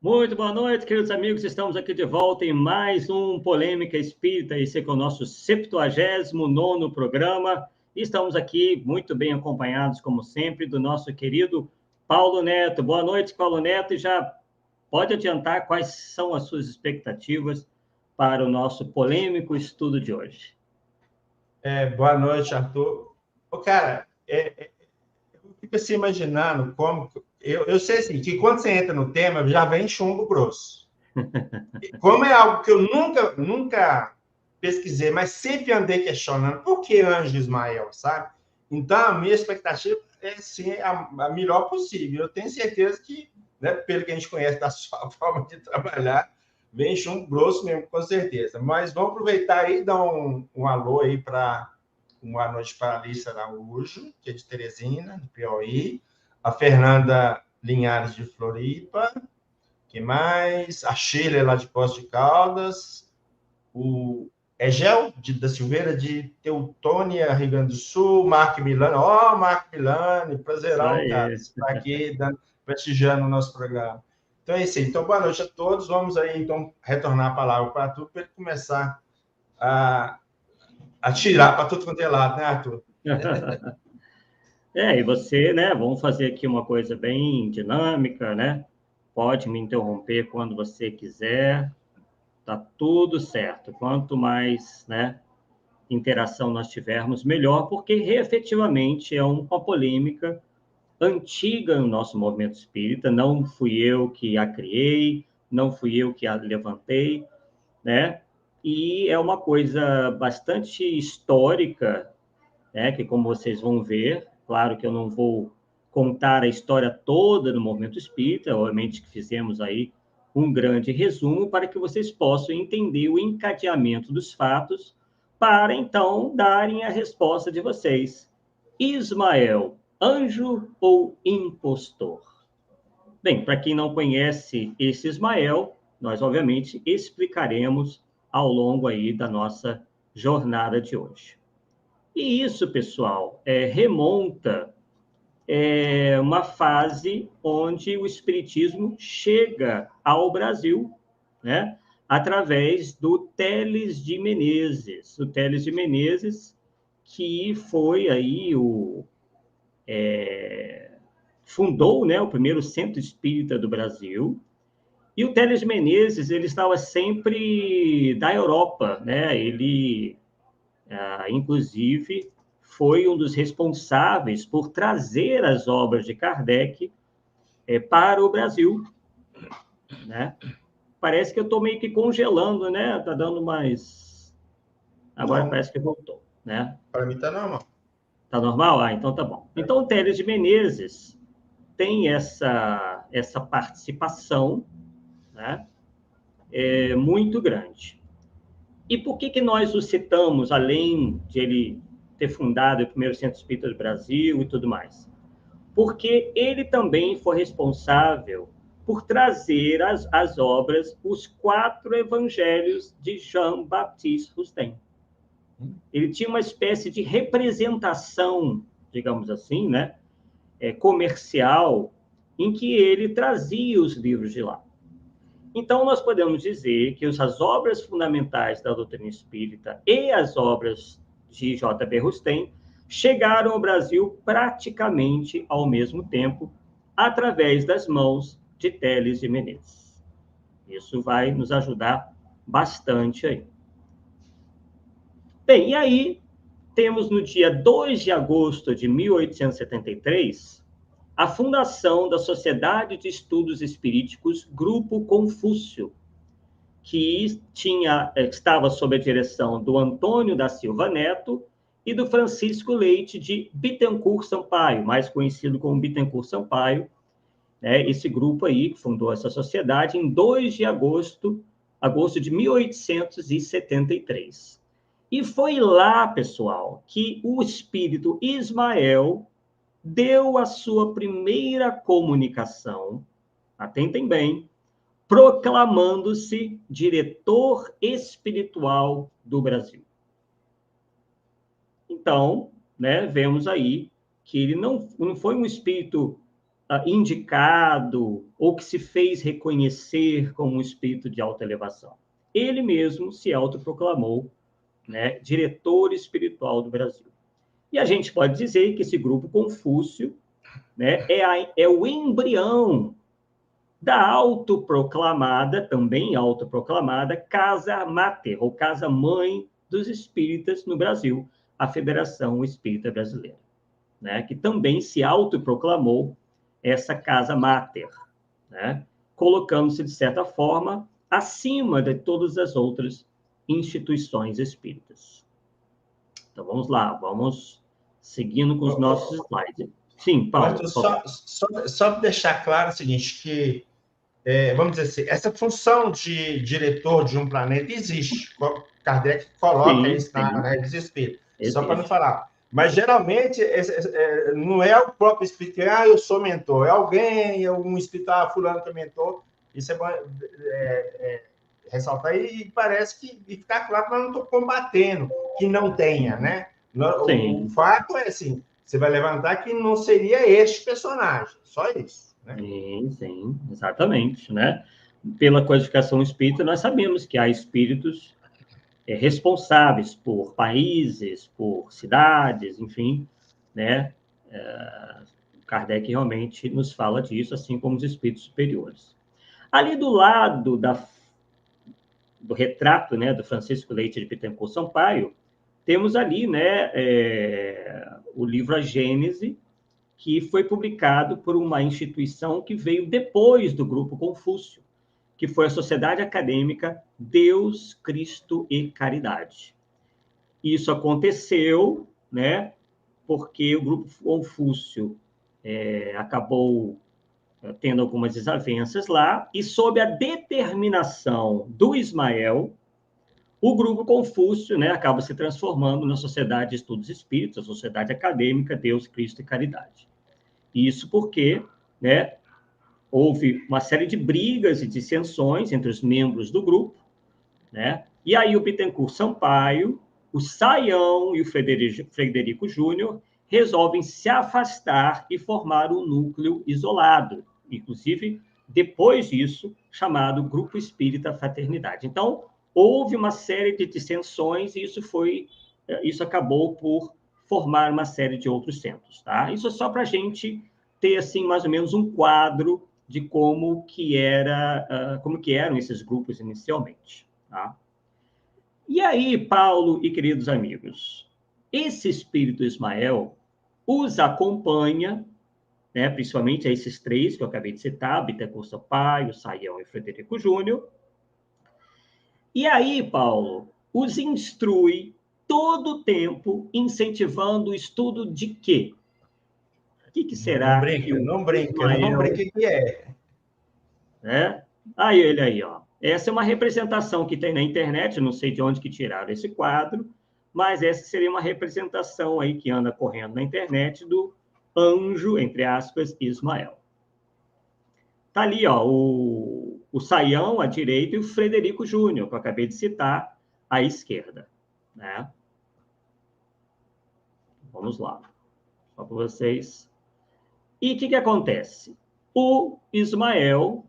Muito boa noite, queridos amigos. Estamos aqui de volta em mais um Polêmica Espírita. Esse aqui é o nosso 79º programa. Estamos aqui muito bem acompanhados, como sempre, do nosso querido Paulo Neto. Boa noite, Paulo Neto. E já pode adiantar quais são as suas expectativas para o nosso polêmico estudo de hoje. Boa noite, Arthur. Cara, eu fico assim imaginando como... Eu sei assim, que quando você entra no tema, já vem chumbo grosso. Como é algo que eu nunca pesquisei, mas sempre andei questionando, por que Anjo Ismael, sabe? Então, a minha expectativa é, sim, a melhor possível. Eu tenho certeza que, né, pelo que a gente conhece da sua forma de trabalhar, vem chumbo grosso mesmo, com certeza. Mas vamos aproveitar aí e dar um alô aí para uma noite para a Alice Araújo, que é de Teresina, do Piauí, a Fernanda Linhares de Floripa, que mais? A Sheila lá de Poços de Caldas, o Egel da Silveira de Teutônia, Rio Grande do Sul, Marco Milani. Marco Milani, Isso prazerão, cara. aí. Você está aqui prestigiando o nosso programa. Então é isso aí. Então, boa noite a todos. Vamos aí, então, retornar a palavra para Arthur, para ele começar a atirar para tudo quanto é lado, né, Arthur? E você, né? Vamos fazer aqui uma coisa bem dinâmica, né? Pode me interromper quando você quiser. Tá tudo certo. Quanto mais, né, interação nós tivermos, melhor, porque efetivamente é uma polêmica antiga no nosso movimento espírita. Não fui eu que a criei, não fui eu que a levantei, né? E é uma coisa bastante histórica, né? Que, como vocês vão ver, claro que eu não vou contar a história toda do movimento espírita, obviamente que fizemos aí um grande resumo para que vocês possam entender o encadeamento dos fatos, para então darem a resposta de vocês. Ismael, anjo ou impostor? Bem, para quem não conhece esse Ismael, nós obviamente explicaremos ao longo aí da nossa jornada de hoje. E isso, pessoal, remonta uma fase onde o Espiritismo chega ao Brasil, né, através do Teles de Menezes. O Teles de Menezes, que foi aí fundou, né, o primeiro centro espírita do Brasil. E o Teles de Menezes, ele estava sempre da Europa, né? Ele inclusive, foi um dos responsáveis por trazer as obras de Kardec para o Brasil, né? Parece que eu estou meio que congelando, né? Está dando mais... Agora Não, parece que voltou, né? para mim tá normal. Está normal? Então tá bom. Então, o Teles de Menezes tem essa participação, né? Muito grande. E por que nós o citamos, além de ele ter fundado o primeiro Centro Espírita do Brasil e tudo mais? Porque ele também foi responsável por trazer as obras, os 4 evangelhos de Jean-Baptiste Rustem. Ele tinha uma espécie de representação, digamos assim, né, comercial, em que ele trazia os livros de lá. Então, nós podemos dizer que as obras fundamentais da doutrina espírita e as obras de J.B. Rustem chegaram ao Brasil praticamente ao mesmo tempo, através das mãos de Teles de Menezes. Isso vai nos ajudar bastante aí. Bem, e aí temos no dia 2 de agosto de 1873 a fundação da Sociedade de Estudos Espiríticos Grupo Confúcio, que estava sob a direção do Antônio da Silva Neto e do Francisco Leite de Bittencourt Sampaio, mais conhecido como Bittencourt Sampaio, né? Esse grupo aí que fundou essa sociedade em 2 de agosto de 1873. E foi lá, pessoal, que o espírito Ismael deu a sua primeira comunicação, atentem bem, proclamando-se diretor espiritual do Brasil. Então, né, vemos aí que ele não foi um espírito indicado ou que se fez reconhecer como um espírito de alta elevação. Ele mesmo se autoproclamou, né, diretor espiritual do Brasil. E a gente pode dizer que esse grupo Confúcio, né, é o embrião da autoproclamada, também autoproclamada, Casa Mater, ou Casa Mãe dos Espíritas no Brasil, a Federação Espírita Brasileira, né, que também se autoproclamou essa Casa Mater, né, colocando-se, de certa forma, acima de todas as outras instituições espíritas. Então, vamos lá, vamos seguindo com os nossos slides. Sim, Paulo, Arthur, só para deixar claro o seguinte, que, vamos dizer assim, essa função de diretor de um planeta existe. Kardec coloca sim, isso na sim, Regra dos Espíritos, só para não existe. falar. Mas, geralmente, não é o próprio espírito que, eu sou mentor, é alguém, um espírito, fulano que é mentor. Isso é bom ressaltar, e parece que ficar claro que eu não estou combatendo que não tenha, né? O Sim, fato é assim, você vai levantar que não seria este personagem, só isso, né? sim, sim, exatamente, né? Pela codificação espírita, nós sabemos que há espíritos responsáveis por países, por cidades, enfim, né? Kardec realmente nos fala disso, assim como os espíritos superiores. Ali do lado do retrato, né, do Francisco Leite de Pittencourt Sampaio, temos ali, né, o livro A Gênese, que foi publicado por uma instituição que veio depois do Grupo Confúcio, que foi a Sociedade Acadêmica Deus, Cristo e Caridade. Isso aconteceu, né, porque o Grupo Confúcio acabou tendo algumas desavenças lá, e sob a determinação do Ismael, o Grupo Confúcio, né, acaba se transformando na Sociedade de Estudos Espíritas, a Sociedade Acadêmica Deus, Cristo e Caridade. Isso porque, né, houve uma série de brigas e dissensões entre os membros do grupo, né? E aí o Bittencourt Sampaio, o Saião e o Frederico Júnior resolvem se afastar e formar um núcleo isolado, inclusive depois disso chamado Grupo Espírita Fraternidade. Então houve uma série de dissensões e isso acabou por formar uma série de outros centros, tá? Isso é só para a gente ter assim mais ou menos um quadro de como que eram esses grupos inicialmente, tá? E aí, Paulo e queridos amigos, esse espírito Ismael os acompanha, né, principalmente a esses três que eu acabei de citar, Bittencourt Sampaio, Saião e Frederico Júnior. E aí, Paulo, os instrui todo o tempo incentivando o estudo de quê? O que Não será que brinca, o não brinca, não Ismael, brinca que é. né? Aí ele aí, ó. Essa é uma representação que tem na internet, não sei de onde que tiraram esse quadro, mas essa seria uma representação aí que anda correndo na internet do anjo, entre aspas, Ismael. Tá ali, ó, o Saião à direita e o Frederico Júnior, que eu acabei de citar, à esquerda, né? Vamos lá, só para vocês. E o que acontece? O Ismael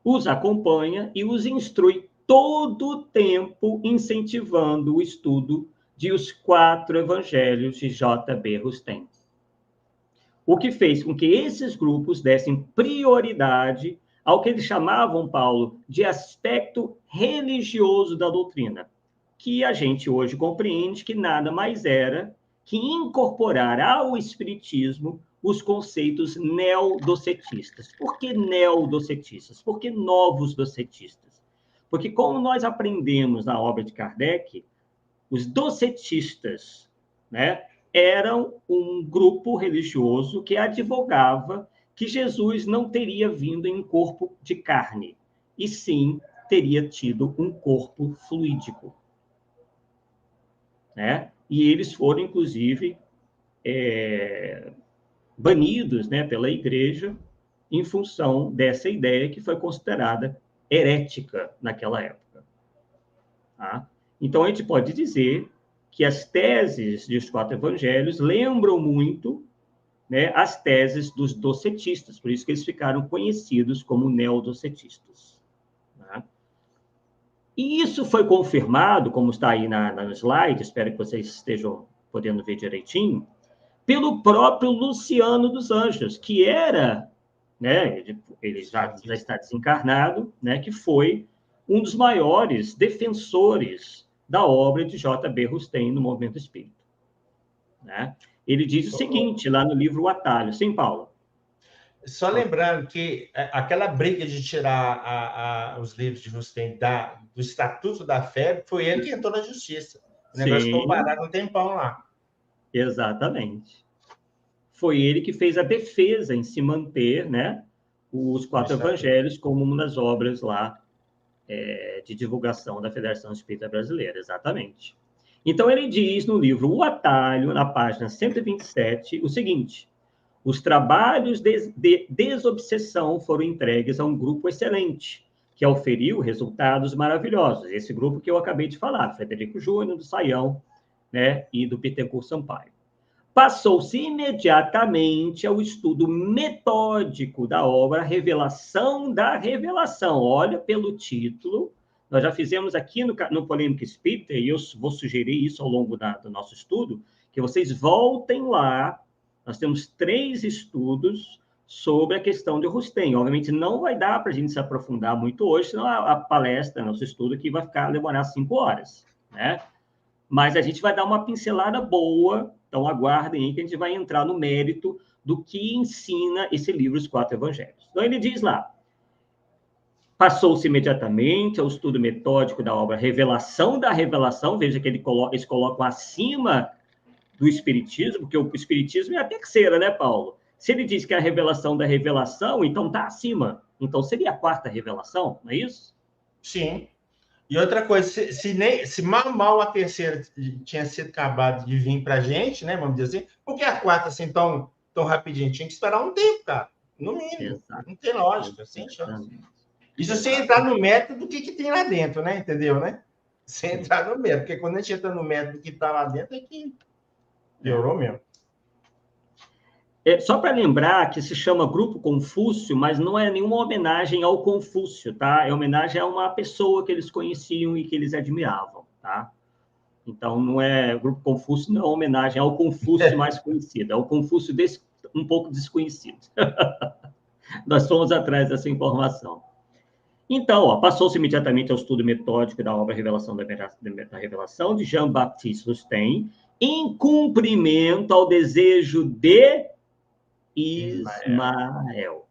os acompanha e os instrui todo o tempo, incentivando o estudo de os 4 evangelhos de J.B. Rustem. O que fez com que esses grupos dessem prioridade ao que eles chamavam, Paulo, de aspecto religioso da doutrina, que a gente hoje compreende que nada mais era que incorporar ao espiritismo os conceitos neodocetistas. Por que neodocetistas? Por que novos docetistas? Porque, como nós aprendemos na obra de Kardec, os docetistas, né, eram um grupo religioso que advogava que Jesus não teria vindo em um corpo de carne, e sim teria tido um corpo fluídico, né? E eles foram, inclusive, banidos, né, pela igreja em função dessa ideia que foi considerada herética naquela época. Tá? Então, a gente pode dizer que as teses dos 4 evangelhos lembram muito né, as teses dos docetistas, por isso que eles ficaram conhecidos como neodocetistas. Né? E isso foi confirmado, como está aí no slide, espero que vocês estejam podendo ver direitinho, pelo próprio Luciano dos Anjos, que era, né, ele já está desencarnado, né, que foi um dos maiores defensores da obra de J.B. Rustem no movimento espírita. Né? Ele diz o seguinte, lá no livro O Atalho, sim, Paulo? Só lembrando que aquela briga de tirar os livros de Rustem do Estatuto da Fé, foi ele que entrou na justiça. O negócio ficou parado um tempão lá. Exatamente. Foi ele que fez a defesa em se manter, né, os 4 evangelhos como uma das obras lá de divulgação da Federação Espírita Brasileira, exatamente. Então, ele diz no livro O Atalho, na página 127, o seguinte: os trabalhos de desobsessão foram entregues a um grupo excelente, que auferiu resultados maravilhosos. Esse grupo que eu acabei de falar, Frederico Júnior, do Saião, né, e do Bittencourt Sampaio. Passou-se imediatamente ao estudo metódico da obra Revelação da Revelação. Olha, pelo título, nós já fizemos aqui no Polêmica Espírita, e eu vou sugerir isso ao longo do nosso estudo, que vocês voltem lá. Nós temos 3 estudos sobre a questão de Rustem. Obviamente, não vai dar para a gente se aprofundar muito hoje, senão a palestra, nosso estudo aqui vai demorar 5 horas, né? Mas a gente vai dar uma pincelada boa, então aguardem aí que a gente vai entrar no mérito do que ensina esse livro, Os 4 Evangelhos. Então, ele diz lá, passou-se imediatamente ao estudo metódico da obra Revelação da Revelação, veja que eles colocam acima do Espiritismo, porque o Espiritismo é a terceira, né, Paulo? Se ele diz que é a revelação da revelação, então está acima. Então, seria a 4ª revelação, não é isso? Sim. E outra coisa, se mal a terceira tinha sido acabado de vir para a gente, né? Vamos dizer assim, por que a 4ª assim tão rapidinho? Tinha que esperar um tempo, cara. No mínimo. Exato. Não tem lógica, sem chance. Isso sem entrar no método do que tem lá dentro, né? Entendeu, né? Sem entrar no método, porque quando a gente entra no método do que está lá dentro, é que piorou mesmo. Só para lembrar que se chama Grupo Confúcio, mas não é nenhuma homenagem ao Confúcio, tá? É homenagem a uma pessoa que eles conheciam e que eles admiravam, tá? Então, não é o Grupo Confúcio, não é homenagem ao Confúcio mais conhecido, é o Confúcio um pouco desconhecido. Nós fomos atrás dessa informação. Então, passou-se imediatamente ao estudo metódico da obra Revelação da Revelação, de Jean-Baptiste Rustem, em cumprimento ao desejo de Ismael.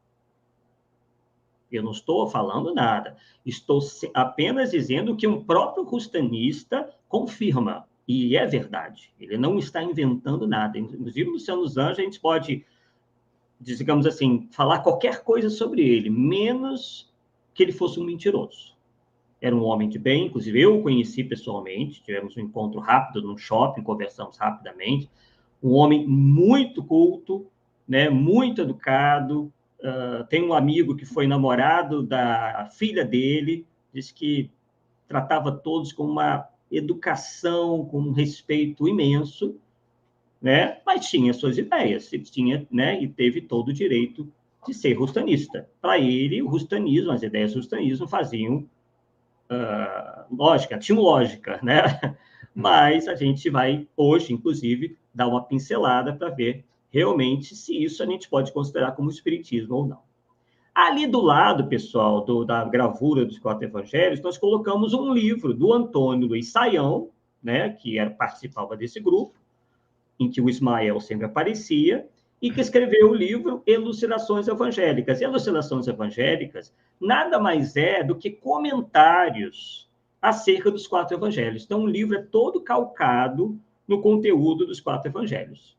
Eu não estou falando nada. Estou apenas dizendo que um próprio rustanista confirma. E é verdade. Ele não está inventando nada. Inclusive, Luciano dos Anjos, a gente pode, digamos assim, falar qualquer coisa sobre ele, menos que ele fosse um mentiroso. Era um homem de bem, inclusive eu o conheci pessoalmente, tivemos um encontro rápido num shopping, conversamos rapidamente. Um homem muito culto, né, muito educado. Tem um amigo que foi namorado da filha dele, disse que tratava todos com uma educação, com um respeito imenso, né? Mas tinha suas ideias, tinha, né? E teve todo o direito de ser rustanista. Para ele, o rustanismo, as ideias do rustanismo faziam lógica, tinham lógica, né? Mas a gente vai, hoje, inclusive, dar uma pincelada para ver realmente se isso a gente pode considerar como espiritismo ou não. Ali do lado, pessoal, da gravura dos 4 evangelhos, nós colocamos um livro do Antônio Luiz Saião, né, que participava desse grupo, em que o Ismael sempre aparecia, e que escreveu o livro Elucidações Evangélicas. E Elucidações Evangélicas nada mais é do que comentários acerca dos 4 evangelhos. Então, o livro é todo calcado no conteúdo dos 4 evangelhos.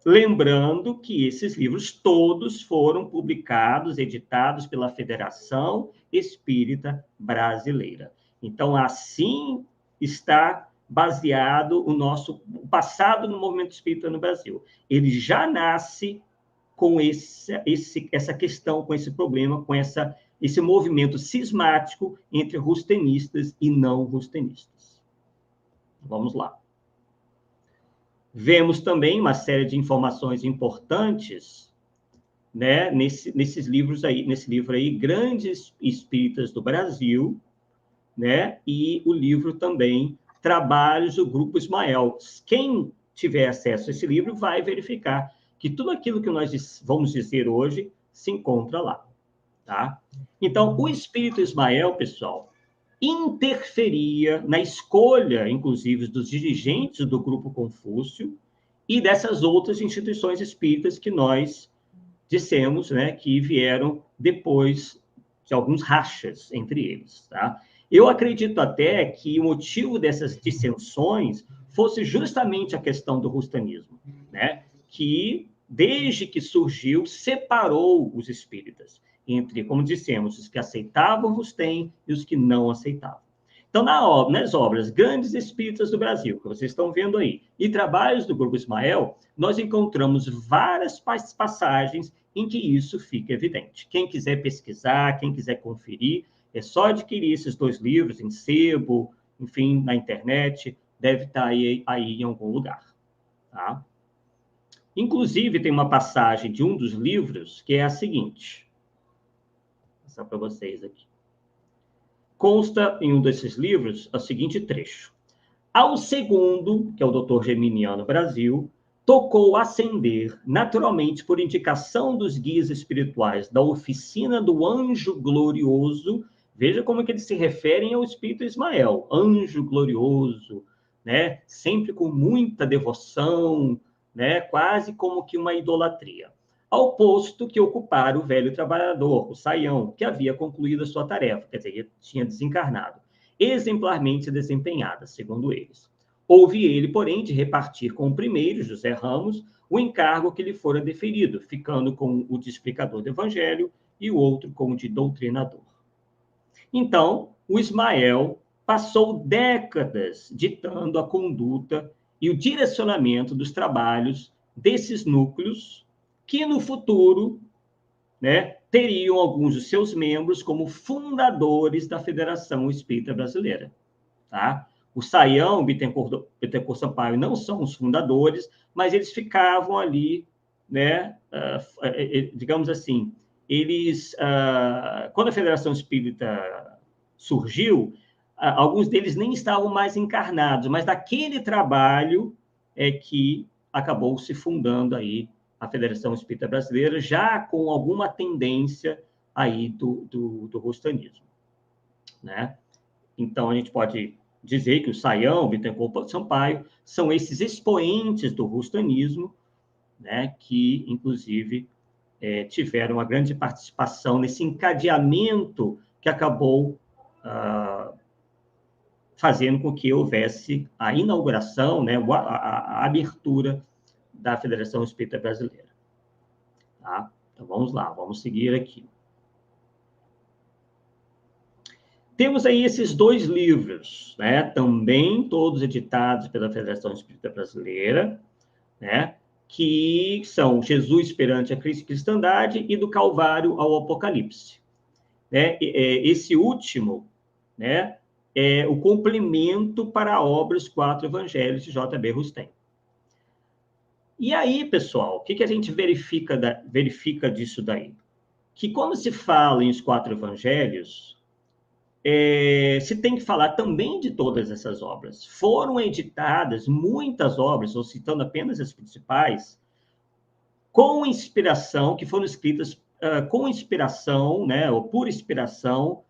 Lembrando que esses livros todos foram publicados, editados pela Federação Espírita Brasileira. Então, assim está baseado o nosso passado no movimento espírita no Brasil. Ele já nasce com essa questão, com esse problema, com esse movimento cismático entre rustenistas e não rustenistas. Vamos lá. Vemos também uma série de informações importantes, né, nesses livros aí, nesse livro aí, Grandes Espíritas do Brasil, né, e o livro também Trabalhos do Grupo Ismael. Quem tiver acesso a esse livro vai verificar que tudo aquilo que nós vamos dizer hoje se encontra lá, tá? Então, o Espírito Ismael, pessoal, interferia na escolha, inclusive, dos dirigentes do Grupo Confúcio e dessas outras instituições espíritas que nós dissemos, né, que vieram depois de alguns rachas entre eles, tá? Eu acredito até que o motivo dessas dissensões fosse justamente a questão do rustanismo, né? Que, desde que surgiu, separou os espíritas entre, como dissemos, os que aceitavam o Rustem e os que não aceitavam. Então, nas obras Grandes Espíritas do Brasil, que vocês estão vendo aí, e Trabalhos do Grupo Ismael, nós encontramos várias passagens em que isso fica evidente. Quem quiser pesquisar, quem quiser conferir, é só adquirir esses 2 livros em sebo, enfim, na internet, deve estar aí em algum lugar. Tá? Inclusive, tem uma passagem de um dos livros que é a seguinte. Vou passar para vocês aqui. Consta em um desses livros o seguinte trecho. Ao segundo, que é o Dr. Geminiano Brasil, tocou ascender, naturalmente por indicação dos guias espirituais da oficina do Anjo Glorioso. Veja como é que eles se referem ao Espírito Ismael, Anjo Glorioso, né? Sempre com muita devoção, né? Quase como que uma idolatria. Ao posto que ocupara o velho trabalhador, o Saião, que havia concluído a sua tarefa, quer dizer, tinha desencarnado, exemplarmente desempenhada, segundo eles. Houve ele, porém, de repartir com o primeiro, José Ramos, o encargo que lhe fora deferido, ficando com o de explicador do Evangelho e o outro com o de doutrinador. Então, o Ismael passou décadas ditando a conduta e o direcionamento dos trabalhos desses núcleos que, no futuro, né, teriam alguns de seus membros como fundadores da Federação Espírita Brasileira. Tá? O Saião, o Bittencourt Sampaio não são os fundadores, mas eles ficavam ali, né, digamos assim, eles, quando a Federação Espírita surgiu, alguns deles nem estavam mais encarnados, mas daquele trabalho é que acabou se fundando aí a Federação Espírita Brasileira, já com alguma tendência aí do rustanismo, né? Então, a gente pode dizer que o Saião, o Bittencourt Sampaio, são esses expoentes do rustanismo, né, que, inclusive, tiveram uma grande participação nesse encadeamento que acabou fazendo com que houvesse a inauguração, né, a abertura da Federação Espírita Brasileira. Tá? Então, vamos lá, vamos seguir aqui. Temos aí esses 2 livros, né, também todos editados pela Federação Espírita Brasileira, né, que são Jesus perante a Cristandade e do Calvário ao Apocalipse. Né? Esse último, né, é o complemento para a obra Os 4 Evangelhos de J.B. Rustem. E aí, pessoal, o que a gente verifica disso daí? Que quando se fala em Os 4 Evangelhos, se tem que falar também de todas essas obras. Foram editadas muitas obras, estou citando apenas as principais, com inspiração, que foram escritas com inspiração, né, ou por inspiração,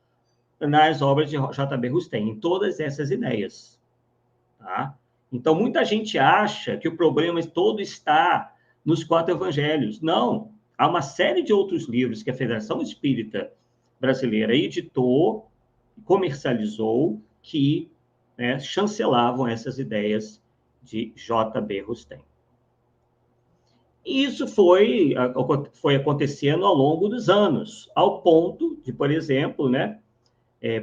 nas obras de J.B. Rustem, em todas essas ideias. Tá? Então, muita gente acha que o problema todo está nos 4 evangelhos. Não, há uma série de outros livros que a Federação Espírita Brasileira editou, comercializou, que, né, chancelavam essas ideias de J.B. Rustem. E isso foi acontecendo ao longo dos anos, ao ponto de, por exemplo, né,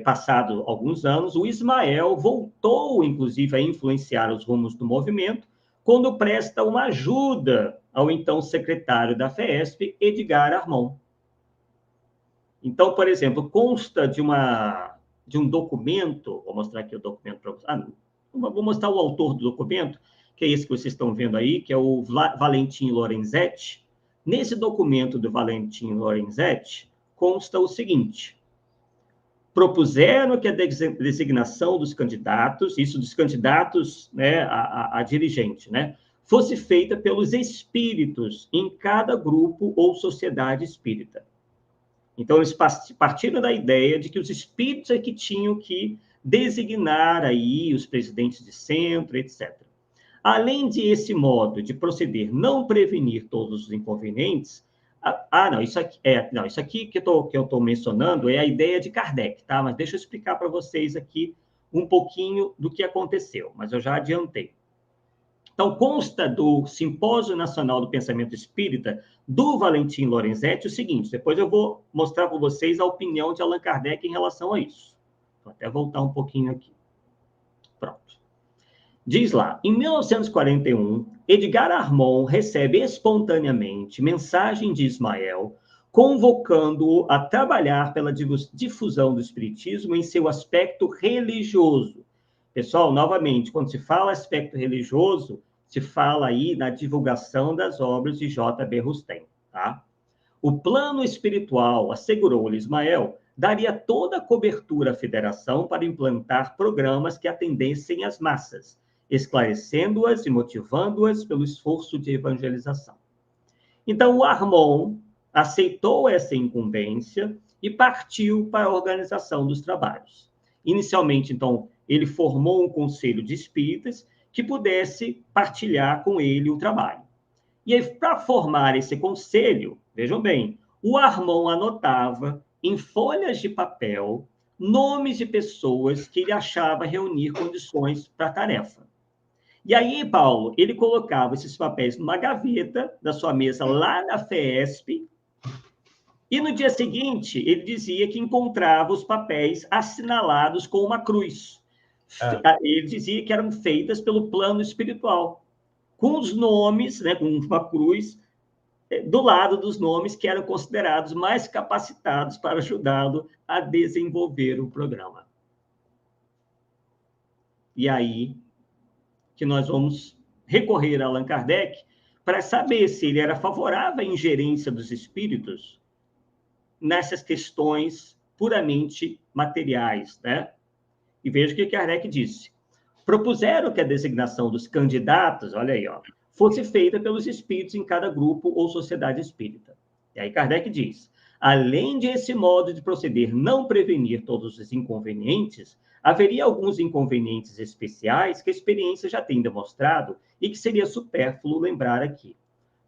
passado alguns anos, o Ismael voltou, inclusive, a influenciar os rumos do movimento, quando presta uma ajuda ao então secretário da FESP, Edgar Armon. Então, por exemplo, consta de um documento, vou mostrar aqui o documento para vocês. Vou mostrar o autor do documento, que é esse que vocês estão vendo aí, que é o Valentim Lorenzetti. Nesse documento do Valentim Lorenzetti, consta o seguinte: propuseram que a designação dos candidatos, isso dos candidatos, né, a dirigente, né, fosse feita pelos espíritos em cada grupo ou sociedade espírita. Então, eles partiram da ideia de que os espíritos é que tinham que designar aí os presidentes de centro, etc. Além de esse modo de proceder não prevenir todos os inconvenientes, não, isso aqui que eu estou mencionando é a ideia de Kardec, tá? Mas deixa eu explicar para vocês aqui um pouquinho do que aconteceu, mas eu já adiantei. Então, consta do Simpósio Nacional do Pensamento Espírita, do Valentim Lorenzetti, o seguinte, depois eu vou mostrar para vocês a opinião de Allan Kardec em relação a isso. Vou até voltar um pouquinho aqui. Pronto. Diz lá, em 1941, Edgar Armond recebe espontaneamente mensagem de Ismael, convocando-o a trabalhar pela difusão do espiritismo em seu aspecto religioso. Pessoal, novamente, quando se fala aspecto religioso, se fala aí na divulgação das obras de J.B. Rustem, tá? O plano espiritual, assegurou-lhe Ismael, daria toda a cobertura à federação para implantar programas que atendessem às massas, esclarecendo-as e motivando-as pelo esforço de evangelização. Então, o Armond aceitou essa incumbência e partiu para a organização dos trabalhos. Inicialmente, então, ele formou um conselho de espíritas que pudesse partilhar com ele o trabalho. E aí, para formar esse conselho, vejam bem, o Armond anotava em folhas de papel nomes de pessoas que ele achava reunir condições para a tarefa. E aí, Paulo, ele colocava esses papéis numa gaveta da sua mesa lá na FESP, e no dia seguinte ele dizia que encontrava os papéis assinalados com uma cruz. Ele dizia que eram feitas pelo plano espiritual, com os nomes, né, com uma cruz, do lado dos nomes que eram considerados mais capacitados para ajudá-lo a desenvolver o programa. E aí que nós vamos recorrer a Allan Kardec para saber se ele era favorável à ingerência dos espíritos nessas questões puramente materiais, né? E veja o que Kardec disse. Propuseram que a designação dos candidatos, olha aí, ó, fosse feita pelos espíritos em cada grupo ou sociedade espírita. E aí Kardec diz, além de esse modo de proceder não prevenir todos os inconvenientes, haveria alguns inconvenientes especiais que a experiência já tem demonstrado e que seria supérfluo lembrar aqui.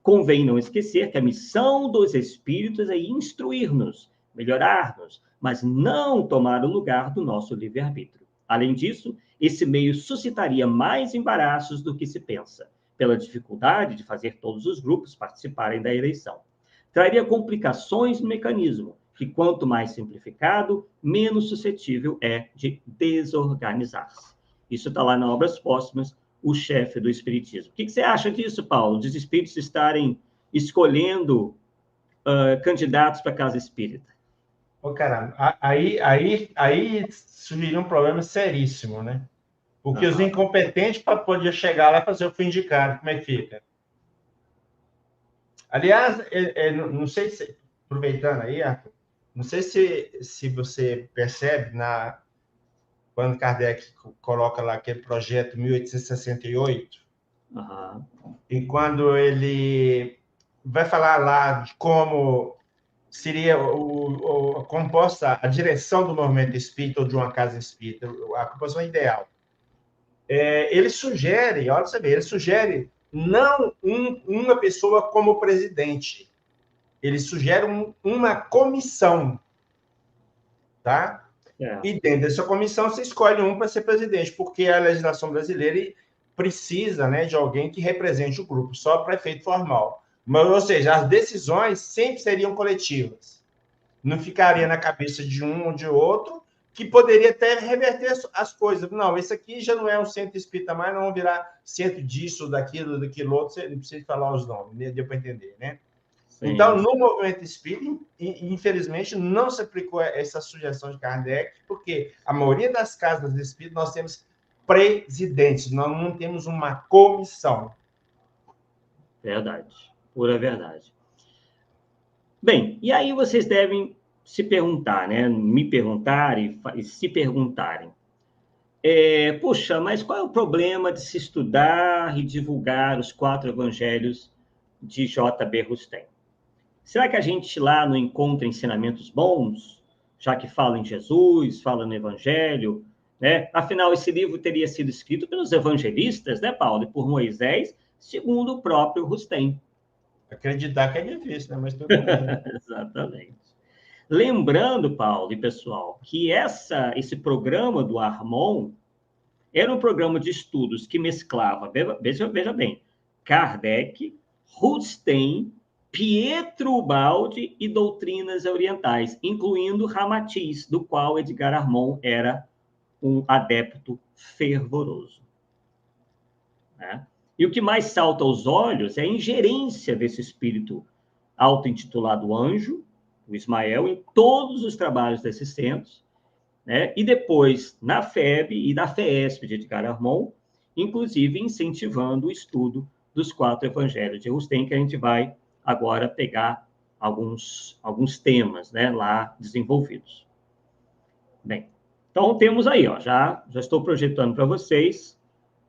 Convém não esquecer que a missão dos espíritos é instruir-nos, melhorar-nos, mas não tomar o lugar do nosso livre-arbítrio. Além disso, esse meio suscitaria mais embaraços do que se pensa, pela dificuldade de fazer todos os grupos participarem da eleição. Traria complicações no mecanismo, que quanto mais simplificado, menos suscetível é de desorganizar-se. Isso está lá na Obras Póstumas, o chefe do Espiritismo. O que você acha disso, Paulo? Dos espíritos estarem escolhendo candidatos para a casa espírita? Ô, caramba, aí surgiria um problema seríssimo, né? Porque os incompetentes para poder chegar lá e fazer o fim de cara, como é que fica? Aliás, não sei se, aproveitando aí, Arthur, não sei se você percebe, quando Kardec coloca lá aquele projeto 1868, e quando ele vai falar lá de como seria composta a direção do movimento espírita ou de uma casa espírita, a composição ideal. Ele sugere, olha você ver, ele sugere não uma pessoa como presidente, ele sugere uma comissão, tá? E dentro dessa comissão você escolhe um para ser presidente, porque a legislação brasileira precisa, né, de alguém que represente o grupo, só para efeito formal. Mas, ou seja, as decisões sempre seriam coletivas. Não ficaria na cabeça de um ou de outro, que poderia até reverter as coisas. Não, esse aqui já não é um centro espírita mais, não vão virar centro disso, daquilo outro, você não precisa falar os nomes, né? Deu para entender, né? Sim. Então, no movimento espírita, infelizmente, não se aplicou essa sugestão de Kardec, porque a maioria das casas espíritas nós temos presidentes, nós não temos uma comissão. Verdade, pura verdade. Bem, e aí vocês devem se perguntar, né? Me perguntar e se perguntarem. Puxa, mas qual é o problema de se estudar e divulgar os 4 evangelhos de J.B. Rustem? Será que a gente lá não encontra ensinamentos bons, já que fala em Jesus, fala no evangelho, né? Afinal, esse livro teria sido escrito pelos evangelistas, né, Paulo, e por Moisés, segundo o próprio Rustem. Acreditar que é difícil, né? Mas tudo bem. Exatamente. Lembrando, Paulo e pessoal, que esse programa do Harmon era um programa de estudos que mesclava, veja bem, Kardec, Rustem, Pietro Baldi e doutrinas orientais, incluindo Ramatiz, do qual Edgar Harmon era um adepto fervoroso. Né? E o que mais salta aos olhos é a ingerência desse espírito auto-intitulado anjo, o Ismael, em todos os trabalhos desses centros, né? E depois na FEB e na FESP de Edgar Harmon, inclusive incentivando o estudo dos 4 evangelhos de Rustem, que a gente vai agora pegar alguns temas, né, lá desenvolvidos. Bem, então temos aí, ó, já estou projetando para vocês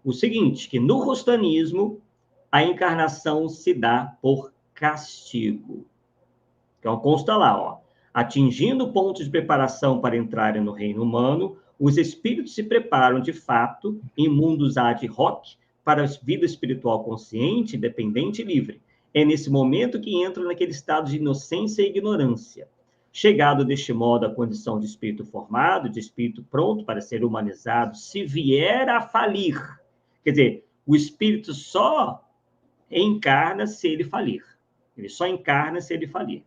o seguinte, que no rustanismo a encarnação se dá por castigo. Então consta lá, ó, atingindo o ponto de preparação para entrarem no reino humano, os espíritos se preparam de fato em mundos ad hoc para a vida espiritual consciente, independente e livre. É nesse momento que entram naquele estado de inocência e ignorância. Chegado deste modo à condição de espírito formado, de espírito pronto para ser humanizado, se vier a falir. Quer dizer, o espírito só encarna se ele falir. Ele só encarna se ele falir.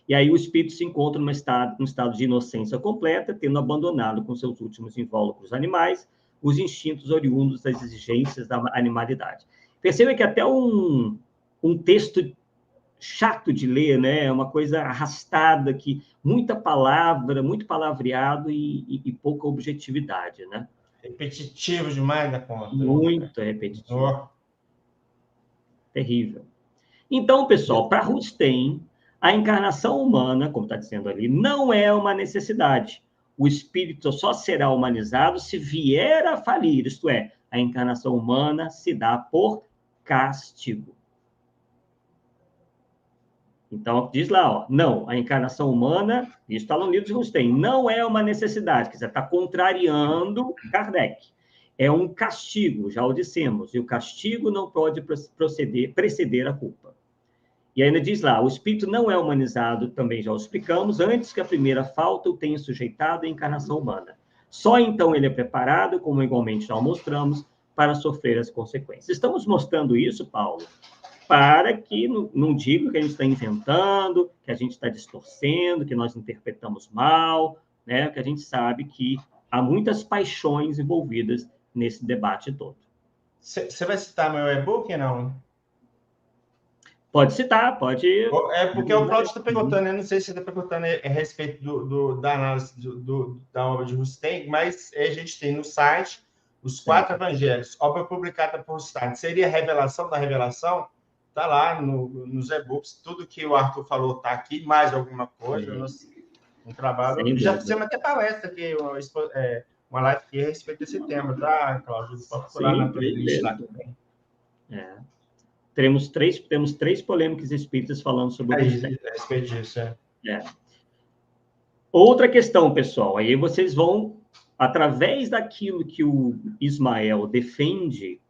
E aí o espírito se encontra num estado de inocência completa, tendo abandonado com seus últimos invólucros animais os instintos oriundos das exigências da animalidade. Perceba que até um texto chato de ler, né? É uma coisa arrastada, que muita palavra, muito palavreado e pouca objetividade, né? Repetitivo demais da conta. Muito repetitivo. Oh. Terrível. Então, pessoal, para Rustem, a encarnação humana, como está dizendo ali, não é uma necessidade. O espírito só será humanizado se vier a falir, isto é, a encarnação humana se dá por castigo. Então, diz lá, ó, não, a encarnação humana, isso está no livro de Rustem, não é uma necessidade, quer dizer, está contrariando Kardec. É um castigo, já o dissemos, e o castigo não pode preceder a culpa. E ainda diz lá, o espírito não é humanizado, também já o explicamos, antes que a primeira falta o tenha sujeitado à encarnação humana. Só então ele é preparado, como igualmente já o mostramos, para sofrer as consequências. Estamos mostrando isso, Paulo, para que não diga que a gente está inventando, que a gente está distorcendo, que nós interpretamos mal, né? Que a gente sabe que há muitas paixões envolvidas nesse debate todo. Você vai citar meu e-book, não? Pode citar, pode... É porque o Cláudio está perguntando, eu não sei se ele está perguntando a respeito da análise da obra de Rustem, mas a gente tem no site os 4 evangelhos, obra publicada por Rustem. Seria a revelação da revelação? Está lá nos e-books, tudo que o Arthur falou está aqui, mais alguma coisa, um trabalho. Já fizemos até palestra aqui, uma live aqui a respeito desse tema, tá, Cláudio? Pode procurar na playlist lá também. Temos 3 polêmicas espíritas falando sobre o Rustem. A respeito disso, Outra questão, pessoal, aí vocês vão, através daquilo que o Ismael defende,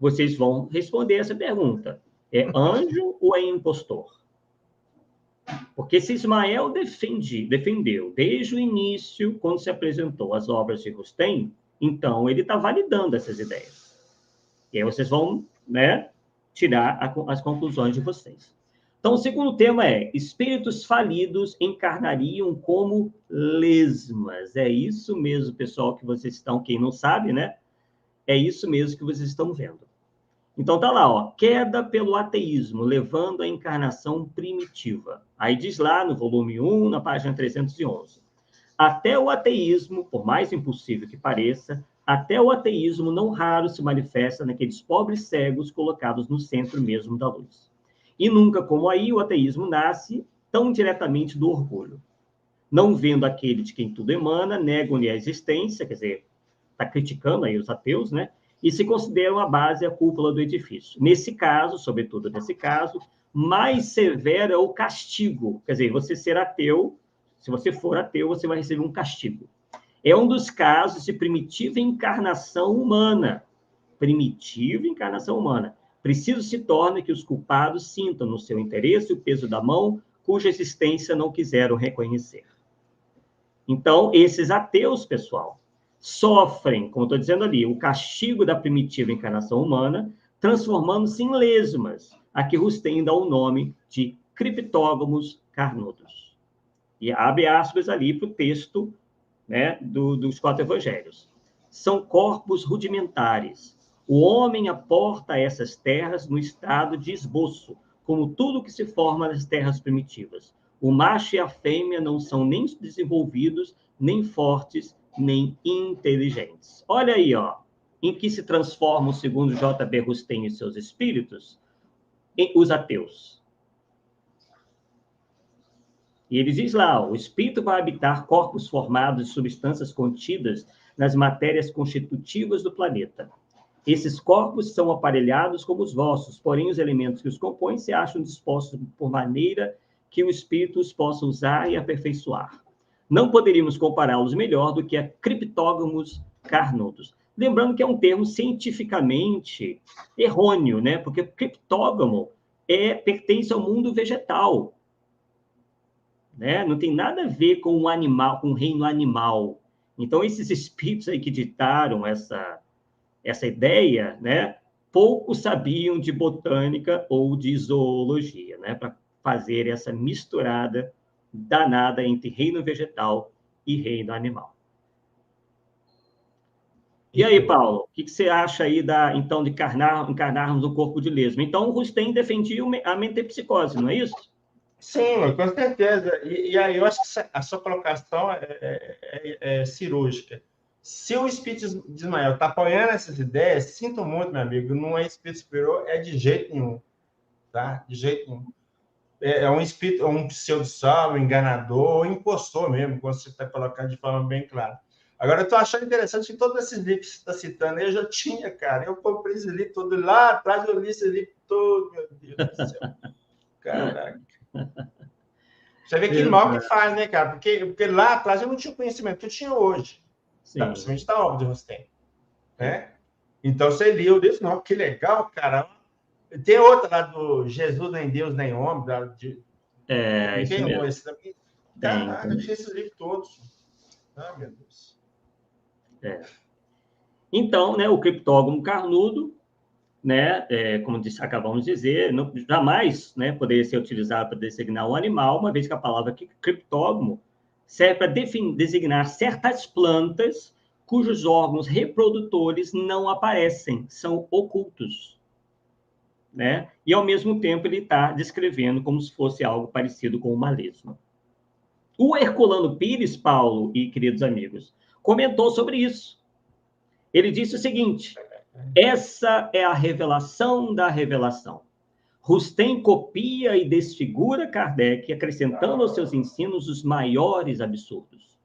vocês vão responder essa pergunta. É anjo ou é impostor? Porque se Ismael defendeu desde o início, quando se apresentou as obras de Rustem, então ele está validando essas ideias. E aí vocês vão, né, tirar as conclusões de vocês. Então, o segundo tema é: espíritos falidos encarnariam como lesmas. É isso mesmo, pessoal, que vocês estão, quem não sabe, né? É isso mesmo que vocês estão vendo. Então, tá lá, ó, queda pelo ateísmo, levando à encarnação primitiva. Aí diz lá no volume 1, na página 311. Até o ateísmo, por mais impossível que pareça, até o ateísmo não raro se manifesta naqueles pobres cegos colocados no centro mesmo da luz. E nunca como aí o ateísmo nasce tão diretamente do orgulho. Não vendo aquele de quem tudo emana, negam-lhe a existência, quer dizer, está criticando aí os ateus, né? E se consideram a base e a cúpula do edifício. Nesse caso, sobretudo nesse caso, mais severo é o castigo. Quer dizer, você ser ateu, se você for ateu, você vai receber um castigo. É um dos casos de primitiva encarnação humana. Primitiva encarnação humana. Preciso se torna que os culpados sintam no seu interesse o peso da mão, cuja existência não quiseram reconhecer. Então, esses ateus, pessoal, sofrem, como estou dizendo ali, o castigo da primitiva encarnação humana, transformando-se em lesmas, a que Rustem dá o nome de criptógamos carnudos. E abre aspas ali para o texto, né, dos 4 evangelhos. São corpos rudimentares. O homem aporta essas terras no estado de esboço, como tudo que se forma nas terras primitivas. O macho e a fêmea não são nem desenvolvidos, nem fortes, nem inteligentes. Olha aí, ó, em que se transformam, segundo J.B. Rustem e seus espíritos, os ateus. E ele diz lá, o espírito vai habitar corpos formados de substâncias contidas nas matérias constitutivas do planeta. Esses corpos são aparelhados como os vossos, porém os elementos que os compõem se acham dispostos por maneira que o espírito os possa usar e aperfeiçoar. Não poderíamos compará-los melhor do que a criptógamos carnudos. Lembrando que é um termo cientificamente errôneo, né? Porque criptógamo pertence ao mundo vegetal, né? Não tem nada a ver com o animal, com o reino animal. Então, esses espíritos aí que ditaram essa ideia, né, pouco sabiam de botânica ou de zoologia, né, para fazer essa misturada danada entre reino vegetal e reino animal. E aí, Paulo, o que você acha aí então de encarnarmos o corpo de lesma? Então, o Rustem defendia a mentepsicose, não é isso? Sim, com certeza. E aí eu acho que a sua colocação é cirúrgica. Se o espírito de Ismael está apoiando essas ideias, sinto muito, meu amigo, não é espírito superior, é de jeito nenhum. Tá? De jeito nenhum. É um espírito, um pseudo-salvo, enganador, impostor mesmo, quando você está colocando de forma bem clara. Agora, eu estou achando interessante que todos esses livros que você está citando, eu já tinha, cara. Eu comprei esse livro todo lá atrás, eu li esse livro todo, meu Deus do céu. Caraca. Você vê que mal que faz, né, cara? Porque lá atrás eu não tinha o conhecimento que eu tinha hoje. Sim. Principalmente da obra de Rustem. Né? Então, você lia, eu disse, não, que legal, cara. Tem outra lá do Jesus, nem Deus, nem homem. Isso mesmo. Esse também. Caraca, eu tinha esses livros todos. Ah, meu Deus. Então, né, o criptógamo carnudo, né, como acabamos de dizer, jamais, né, poderia ser utilizado para designar um animal, uma vez que a palavra criptógamo serve para designar certas plantas cujos órgãos reprodutores não aparecem, são ocultos, né? E, ao mesmo tempo, ele está descrevendo como se fosse algo parecido com uma lesma. O Herculano Pires, Paulo e queridos amigos, comentou sobre isso. Ele disse o seguinte: essa é a revelação da revelação. Rustem copia e desfigura Kardec, acrescentando aos seus ensinos os maiores absurdos.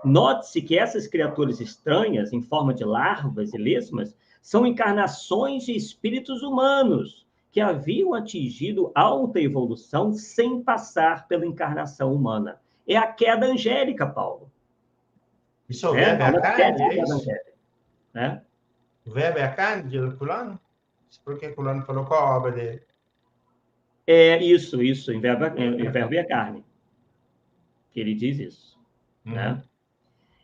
Note-se que essas criaturas estranhas, em forma de larvas e lesmas, são encarnações de espíritos humanos que haviam atingido alta evolução sem passar pela encarnação humana. É a queda angélica, Paulo. Isso é a carne, é isso? Né? O verbo é a carne de Herculano? Por que Herculano falou qual a obra dele? Isso, em verbo e a carne. Que ele diz isso. Né?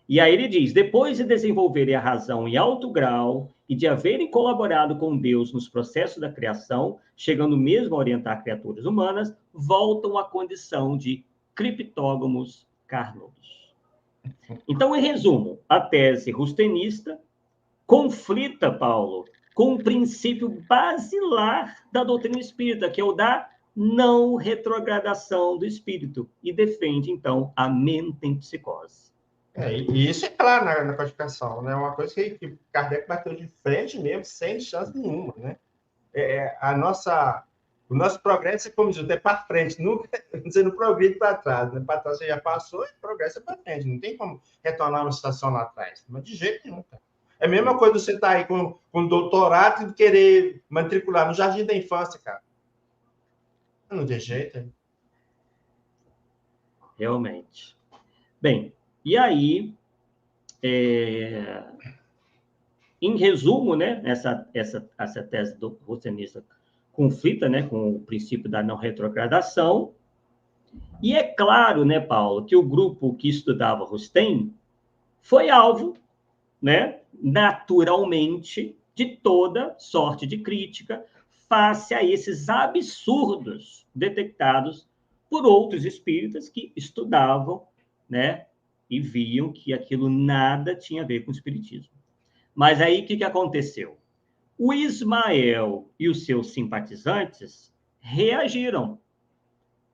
E aí ele diz, depois de desenvolverem a razão em alto grau e de haverem colaborado com Deus nos processos da criação, chegando mesmo a orientar criaturas humanas, voltam à condição de criptógamos carnudos. Então, em resumo, a tese rustenista conflita, Paulo, com o princípio basilar da doutrina espírita, que é o da não retrogradação do espírito, e defende, então, a mentempsicose. E isso é claro na codificação, né? Uma coisa que Kardec bateu de frente mesmo, sem chance nenhuma, né? O nosso progresso, como diz, é para frente, nunca, você não progride para trás, né? Para trás você já passou e progresso é para frente, não tem como retornar uma situação lá atrás, mas de jeito nenhum, cara. É a mesma coisa você estar aí com doutorado e querer matricular no Jardim da Infância, cara. Não tem jeito, hein? Realmente. Bem, e aí, é, em resumo, né, essa tese do Russenista conflita, né, com o princípio da não retrogradação, e é claro, né, Paulo, que o grupo que estudava Rustem foi alvo, né, naturalmente, de toda sorte de crítica face a esses absurdos detectados por outros espíritas que estudavam, né, e viam que aquilo nada tinha a ver com o espiritismo. Mas aí o que aconteceu? O Ismael e os seus simpatizantes reagiram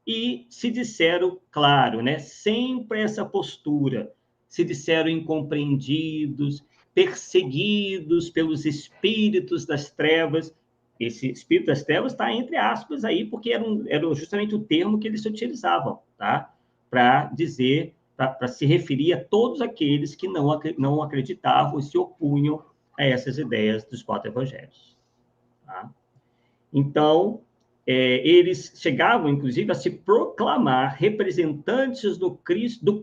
e se disseram, claro, né, sempre essa postura, se disseram incompreendidos, perseguidos pelos espíritos das trevas. Esse espírito das trevas está entre aspas aí, porque era justamente o termo que eles utilizavam, tá? Para dizer, para se referir a todos aqueles que não acreditavam e se opunham a essas ideias dos 4 evangelhos. Tá? Então, eles chegavam, inclusive, a se proclamar representantes do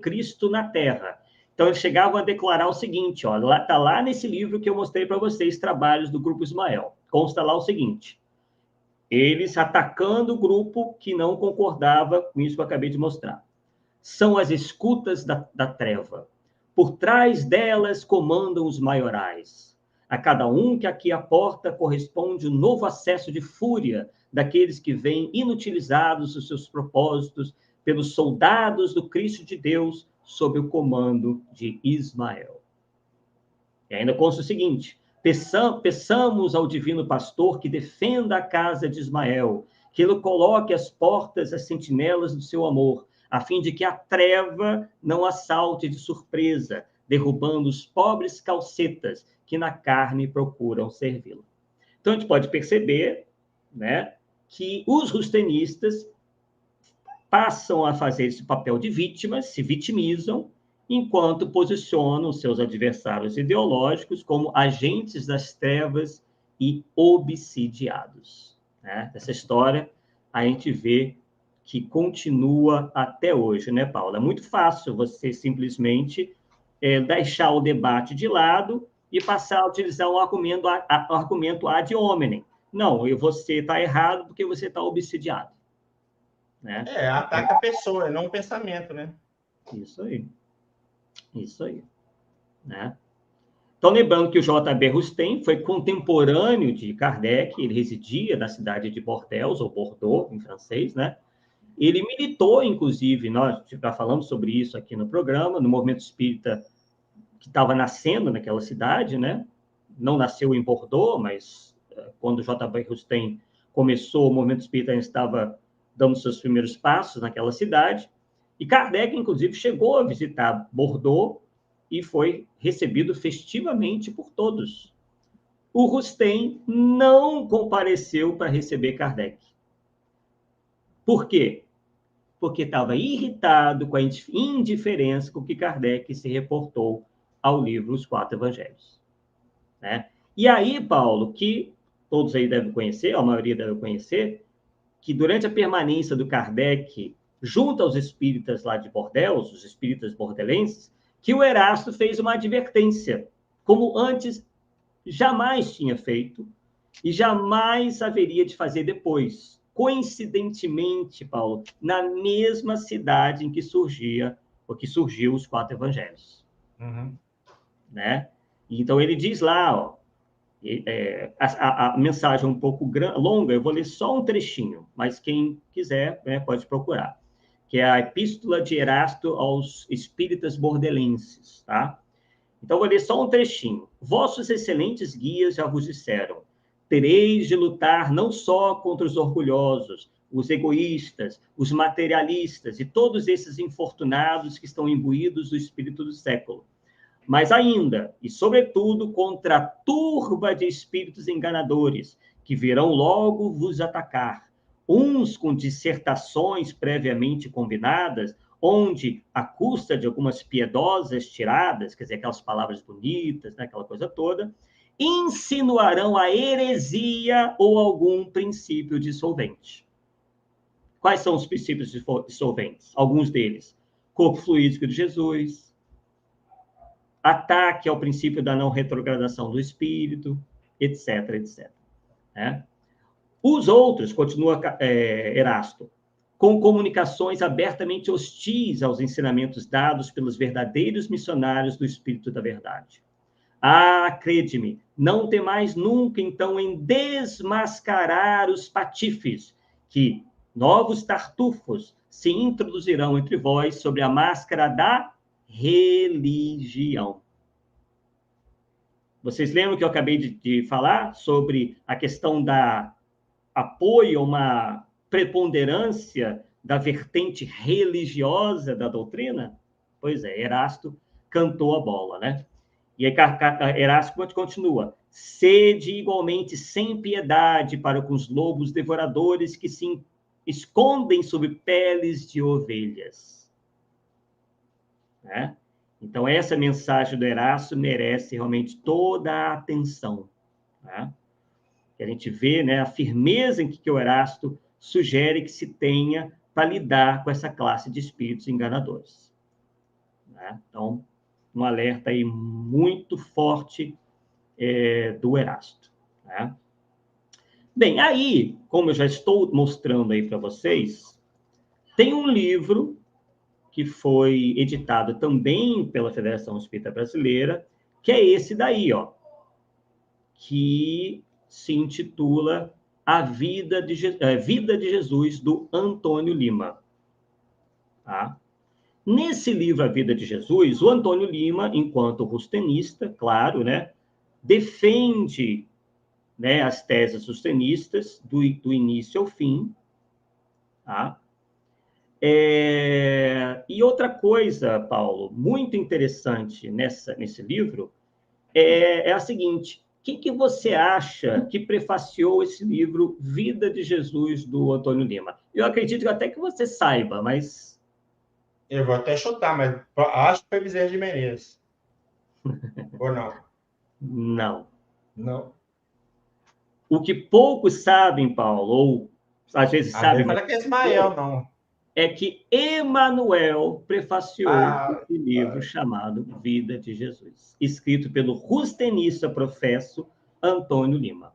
Cristo na Terra. Então, eles chegavam a declarar o seguinte, está lá nesse livro que eu mostrei para vocês, Trabalhos do Grupo Ismael. Consta lá o seguinte, eles atacando o grupo que não concordava com isso que eu acabei de mostrar. São as escutas da treva. Por trás delas comandam os maiorais. A cada um que aqui aporta corresponde um novo acesso de fúria daqueles que vêm inutilizados os seus propósitos pelos soldados do Cristo de Deus sob o comando de Ismael. E ainda consta o seguinte, peçamos ao divino pastor que defenda a casa de Ismael, que ele coloque às portas as sentinelas do seu amor, a fim de que a treva não assalte de surpresa, derrubando os pobres calcetas que na carne procuram servi-lo. Então, a gente pode perceber, né, que os rustenistas passam a fazer esse papel de vítimas, se vitimizam, enquanto posicionam seus adversários ideológicos como agentes das trevas e obsidiados. Né? Essa história a gente vê que continua até hoje, né, Paula? É muito fácil você simplesmente deixar o debate de lado e passar a utilizar um argumento ad hominem. Não, você está errado porque você está obsidiado. Né? Ataca a pessoa, não o pensamento, né? Isso aí. Isso aí. Né? Então, lembrando que o J.B. Rustem foi contemporâneo de Kardec, ele residia na cidade de Bordeaux, ou Bordeaux, em francês, né? Ele militou, inclusive, nós já falamos sobre isso aqui no programa, no movimento espírita que estava nascendo naquela cidade, né? Não nasceu em Bordeaux, mas quando o J.B. Rustem começou, o movimento espírita estava dando seus primeiros passos naquela cidade. E Kardec, inclusive, chegou a visitar Bordeaux e foi recebido festivamente por todos. O Rustem não compareceu para receber Kardec. Por quê? Porque estava irritado com a indiferença com que Kardec se reportou ao livro Os 4 Evangelhos. Né? E aí, Paulo, que todos aí devem conhecer, a maioria deve conhecer, que durante a permanência do Kardec junto aos espíritas lá de Bordeaux, os espíritas bordelenses, que o Erasto fez uma advertência, como antes jamais tinha feito e jamais haveria de fazer depois. Coincidentemente, Paulo, na mesma cidade em que surgiu os 4 evangelhos. Uhum. Né? Então, ele diz lá, a mensagem é um pouco longa, eu vou ler só um trechinho, mas quem quiser, né, pode procurar, que é a Epístola de Erasto aos Espíritas Bordelenses, tá? Então, vou ler só um trechinho. Vossos excelentes guias já vos disseram, tereis de lutar não só contra os orgulhosos, os egoístas, os materialistas e todos esses infortunados que estão imbuídos do espírito do século. Mas ainda, e sobretudo, contra a turba de espíritos enganadores, que virão logo vos atacar, uns com dissertações previamente combinadas, onde, à custa de algumas piedosas tiradas, quer dizer, aquelas palavras bonitas, né, aquela coisa toda, insinuarão a heresia ou algum princípio dissolvente. Quais são os princípios dissolventes? Alguns deles. Corpo fluídico de Jesus, ataque ao princípio da não retrogradação do espírito, etc, etc. Né? Os outros, continua Erasto, com comunicações abertamente hostis aos ensinamentos dados pelos verdadeiros missionários do Espírito da Verdade. Ah, crede-me, não temais nunca, então, em desmascarar os patifes, que novos tartufos se introduzirão entre vós sobre a máscara da religião. Vocês lembram que eu acabei de falar sobre a questão da apoio a uma preponderância da vertente religiosa da doutrina? Pois é, Erasto cantou a bola, né? E aí Erasto continua: sede igualmente sem piedade para com os lobos devoradores que se escondem sob peles de ovelhas. Né? Então, essa mensagem do Erasto merece realmente toda a atenção. Né? Que a gente vê, né, a firmeza em que o Erasto sugere que se tenha para lidar com essa classe de espíritos enganadores. Né? Então, um alerta aí muito forte do Erasto. Né? Bem, aí, como eu já estou mostrando aí para vocês, tem um livro que foi editado também pela Federação Espírita Brasileira, que é esse daí, ó, que se intitula A Vida de Jesus, do Antônio Lima. Tá? Nesse livro, A Vida de Jesus, o Antônio Lima, enquanto rustenista, claro, né, defende, né, as teses rustenistas do início ao fim. Tá? E outra coisa, Paulo, muito interessante nesse livro é a seguinte: quem que você acha que prefaciou esse livro Vida de Jesus, do Antônio Lima? Eu acredito até que você saiba, mas... Eu vou até chutar, mas acho que foi Bezerra de Menezes. Ou não? Não. Não. O que poucos sabem, Paulo, ou às vezes sabem, mas Fala que é Ismael, não. é que Emanuel prefaciou esse livro tá. chamado Vida de Jesus, escrito pelo rustenista professo Antônio Lima.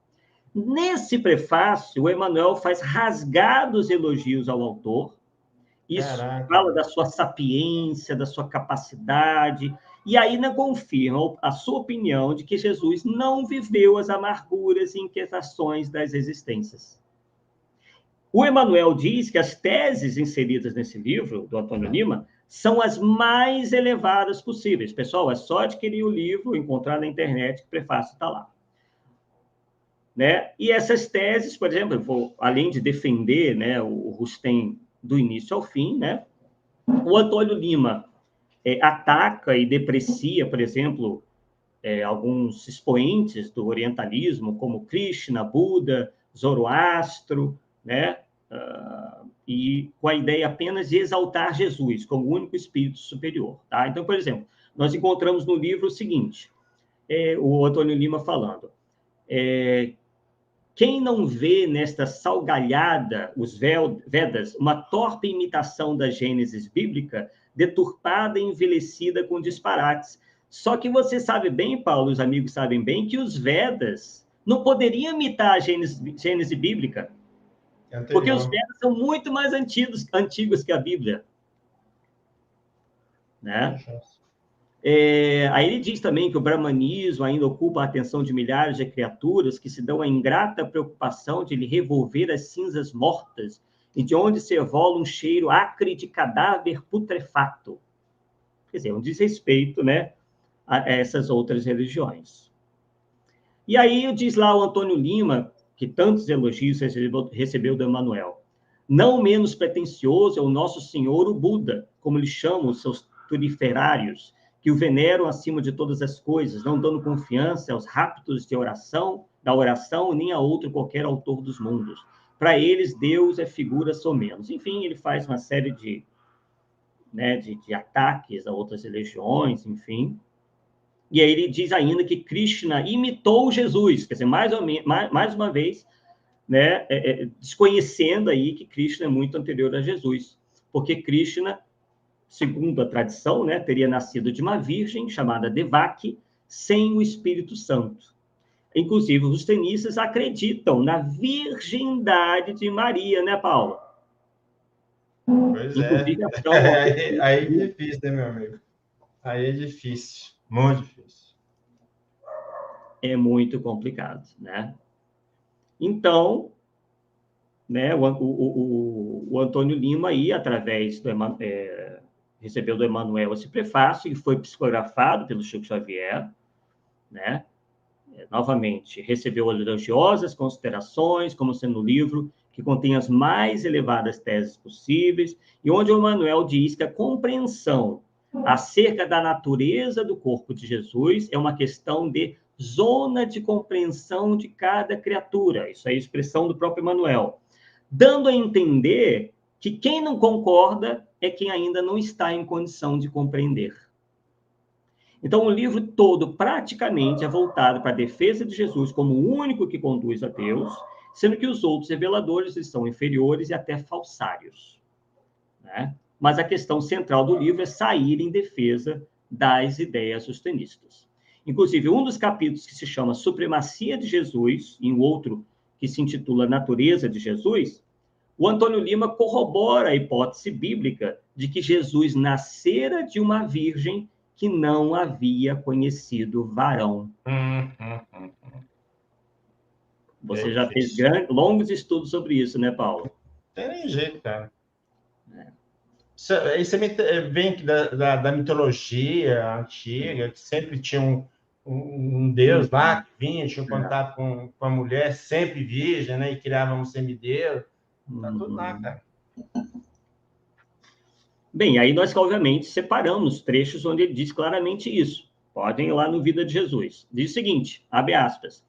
Nesse prefácio, o Emanuel faz rasgados elogios ao autor. Isso fala da sua sapiência, da sua capacidade, e ainda confirma a sua opinião de que Jesus não viveu as amarguras e inquietações das existências. O Emanuel diz que as teses inseridas nesse livro, do Antônio Lima, são as mais elevadas possíveis. Pessoal, é só adquirir o livro, encontrar na internet, que o prefácio está lá. Né? E essas teses, por exemplo, além de defender, né, o Rustem do início ao fim, né, o Antônio Lima ataca e deprecia, por exemplo, alguns expoentes do orientalismo, como Krishna, Buda, Zoroastro, né, e com a ideia apenas de exaltar Jesus como o único espírito superior. Tá? Então, por exemplo, nós encontramos no livro o seguinte, o Antônio Lima falando: quem não vê nesta salgalhada, os Vedas, uma torpe imitação da Gênesis bíblica, deturpada e envelhecida com disparates? Só que você sabe bem, Paulo, os amigos sabem bem, que os Vedas não poderiam imitar a Gênese bíblica, porque os Vedas são muito mais antigos que a Bíblia. Né? Aí ele diz também que o brahmanismo ainda ocupa a atenção de milhares de criaturas que se dão a ingrata preocupação de lhe revolver as cinzas mortas e de onde se evola um cheiro acre de cadáver putrefato. Quer dizer, um desrespeito, né, a essas outras religiões. E aí diz lá o Antônio Lima, que tantos elogios recebeu do Emanuel: Não menos pretensioso é o nosso senhor, o Buda, como lhe chamam os seus turiferários, que o veneram acima de todas as coisas, não dando confiança aos raptos da oração, nem a outro qualquer autor dos mundos. Para eles, Deus é figura somenos. Enfim, ele faz uma série de ataques a outras religiões, enfim. E aí ele diz ainda que Krishna imitou Jesus, quer dizer, mais uma vez, né, desconhecendo aí que Krishna é muito anterior a Jesus, porque Krishna, segundo a tradição, né, teria nascido de uma virgem chamada Devaki, sem o Espírito Santo. Inclusive, os tenistas acreditam na virgindade de Maria, né, Paulo? Pois Inclusive, aí é difícil, né, meu amigo? Aí é difícil, muito difícil. É muito complicado, né? Então, né, o Antônio Lima aí, através recebeu do Emmanuel esse prefácio, e foi psicografado pelo Chico Xavier, né? Novamente, recebeu elogiosas considerações, como sendo um livro que contém as mais elevadas teses possíveis, e onde o Emmanuel diz que a compreensão acerca da natureza do corpo de Jesus é uma questão de zona de compreensão de cada criatura. Isso é a expressão do próprio Emmanuel, dando a entender que quem não concorda é quem ainda não está em condição de compreender. Então, o livro todo, praticamente, é voltado para a defesa de Jesus como o único que conduz a Deus, sendo que os outros reveladores são inferiores e até falsários, né? Mas a questão central do livro é sair em defesa das ideias sustenistas. Inclusive, um dos capítulos que se chama Supremacia de Jesus, e um outro que se intitula Natureza de Jesus, o Antônio Lima corrobora a hipótese bíblica de que Jesus nascera de uma virgem que não havia conhecido varão. Você já fez longos estudos sobre isso, né, Paulo? Não tem nem jeito, cara. Isso vem da mitologia antiga, que sempre tinha um deus lá que vinha, tinha contato com a mulher, sempre virgem, né? E criava um semideus. Tá tudo lá, cara. Bem, aí nós, obviamente, separamos trechos onde ele diz claramente isso. Podem ir lá no Vida de Jesus. Diz o seguinte, abre aspas,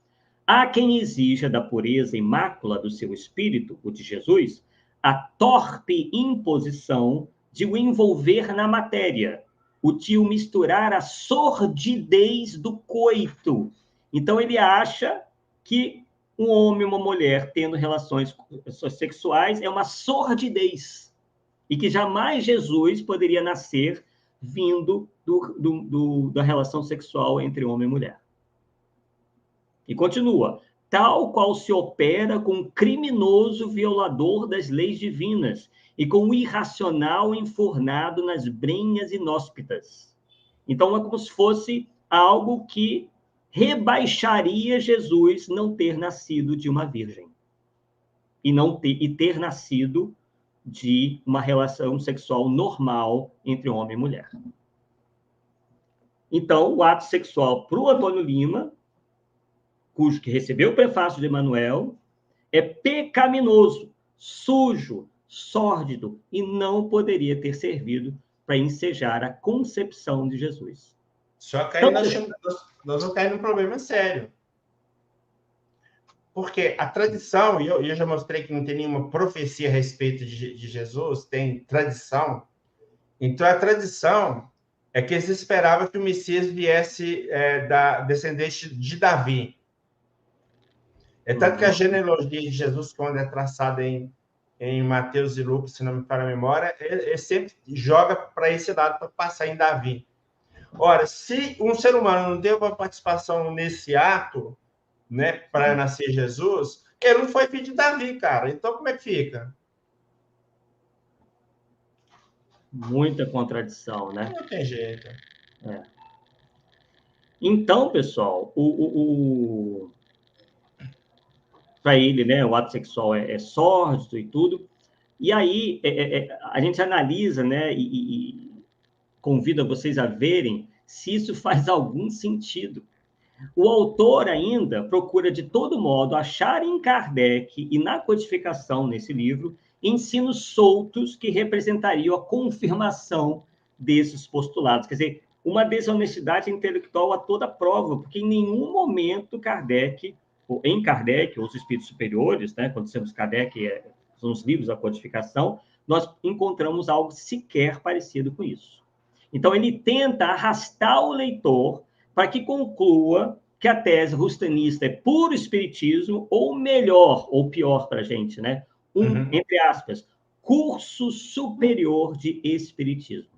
há quem exija da pureza e mácula do seu espírito, o de Jesus, a torpe imposição de o envolver na matéria, o de o misturar a sordidez do coito. Então, ele acha que um homem e uma mulher tendo relações sexuais é uma sordidez, e que jamais Jesus poderia nascer vindo da relação sexual entre homem e mulher. E continua, tal qual se opera com um criminoso violador das leis divinas e com um irracional enfornado nas brenhas inóspitas. Então, é como se fosse algo que rebaixaria Jesus não ter nascido de uma virgem e ter nascido de uma relação sexual normal entre homem e mulher. Então, o ato sexual para o Antônio Lima, cujo que recebeu o prefácio de Emmanuel, é pecaminoso, sujo, sórdido e não poderia ter servido para ensejar a concepção de Jesus. Só que aí nós vamos cair num problema sério. Porque a tradição, e eu já mostrei que não tem nenhuma profecia a respeito de Jesus, tem tradição. Então, a tradição é que eles esperavam que o Messias viesse da descendente de Davi. É tanto que a genealogia de Jesus, quando é traçada em Mateus e Lucas, se não me falha a memória, ele sempre joga para esse lado, para passar em Davi. Ora, se um ser humano não teve uma participação nesse ato, né, para nascer Jesus, ele não foi filho de Davi, cara. Então, como é que fica? Muita contradição, né? Não tem jeito. Então, pessoal, para ele, né, o ato sexual é sórdido e tudo. E aí a gente analisa, né, e convida vocês a verem se isso faz algum sentido. O autor ainda procura, de todo modo, achar em Kardec e na codificação nesse livro ensinos soltos que representariam a confirmação desses postulados. Quer dizer, uma desonestidade intelectual a toda prova, porque em nenhum momento Kardec, ou os espíritos superiores, né, quando dizemos Kardec, são os livros da codificação, nós encontramos algo sequer parecido com isso. Então, ele tenta arrastar o leitor para que conclua que a tese rustanista é puro espiritismo, ou melhor, ou pior para a gente, né? Entre aspas, curso superior de espiritismo.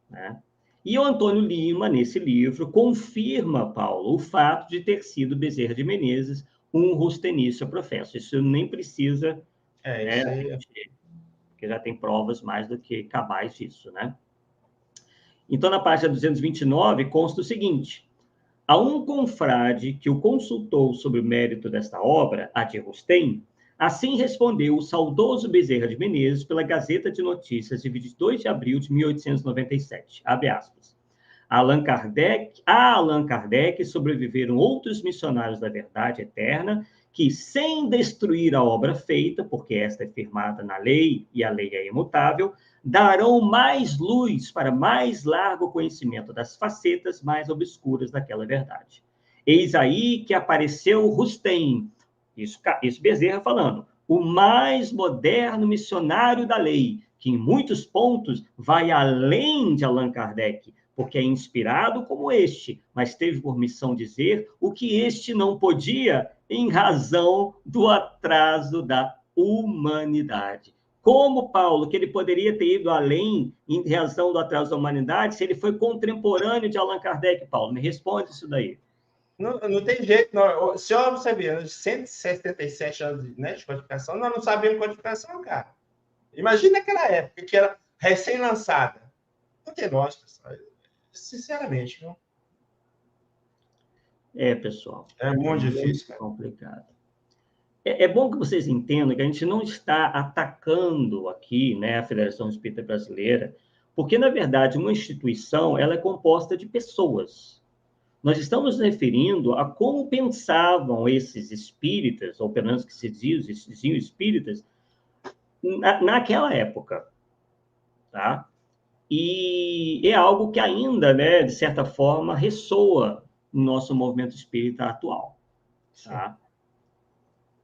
Né? E o Antônio Lima, nesse livro, confirma, Paulo, o fato de ter sido Bezerra de Menezes um rustenista professo. Isso nem precisa, né, porque já tem provas mais do que cabais disso, né? Então, na página 229, consta o seguinte: a um confrade que o consultou sobre o mérito desta obra, a de Rustem, assim respondeu o saudoso Bezerra de Menezes pela Gazeta de Notícias de 22 de abril de 1897. Abre aspas. A Allan Kardec sobreviveram outros missionários da verdade eterna que, sem destruir a obra feita, porque esta é firmada na lei e a lei é imutável, darão mais luz para mais largo conhecimento das facetas mais obscuras daquela verdade. Eis aí que apareceu Rustem, isso Bezerra falando, o mais moderno missionário da lei, que em muitos pontos vai além de Allan Kardec, porque é inspirado como este, mas teve por missão dizer o que este não podia em razão do atraso da humanidade. Como, Paulo, que ele poderia ter ido além em razão do atraso da humanidade se ele foi contemporâneo de Allan Kardec, Paulo? Me responde isso daí. Não tem jeito, não. Se eu observar, 177 anos, né, de codificação, nós não sabíamos codificação, cara. Imagina aquela época que era recém-lançada. Não tem lógica, sinceramente, não. Pessoal. É muito difícil, cara. Complicado. É bom que vocês entendam que a gente não está atacando aqui, né, a Federação Espírita Brasileira, porque, na verdade, uma instituição ela é composta de pessoas. Nós estamos nos referindo a como pensavam esses espíritas, ou pelo menos que se diziam espíritas, naquela época. Tá? E é algo que ainda, né, de certa forma, ressoa no nosso movimento espírita atual. Tá?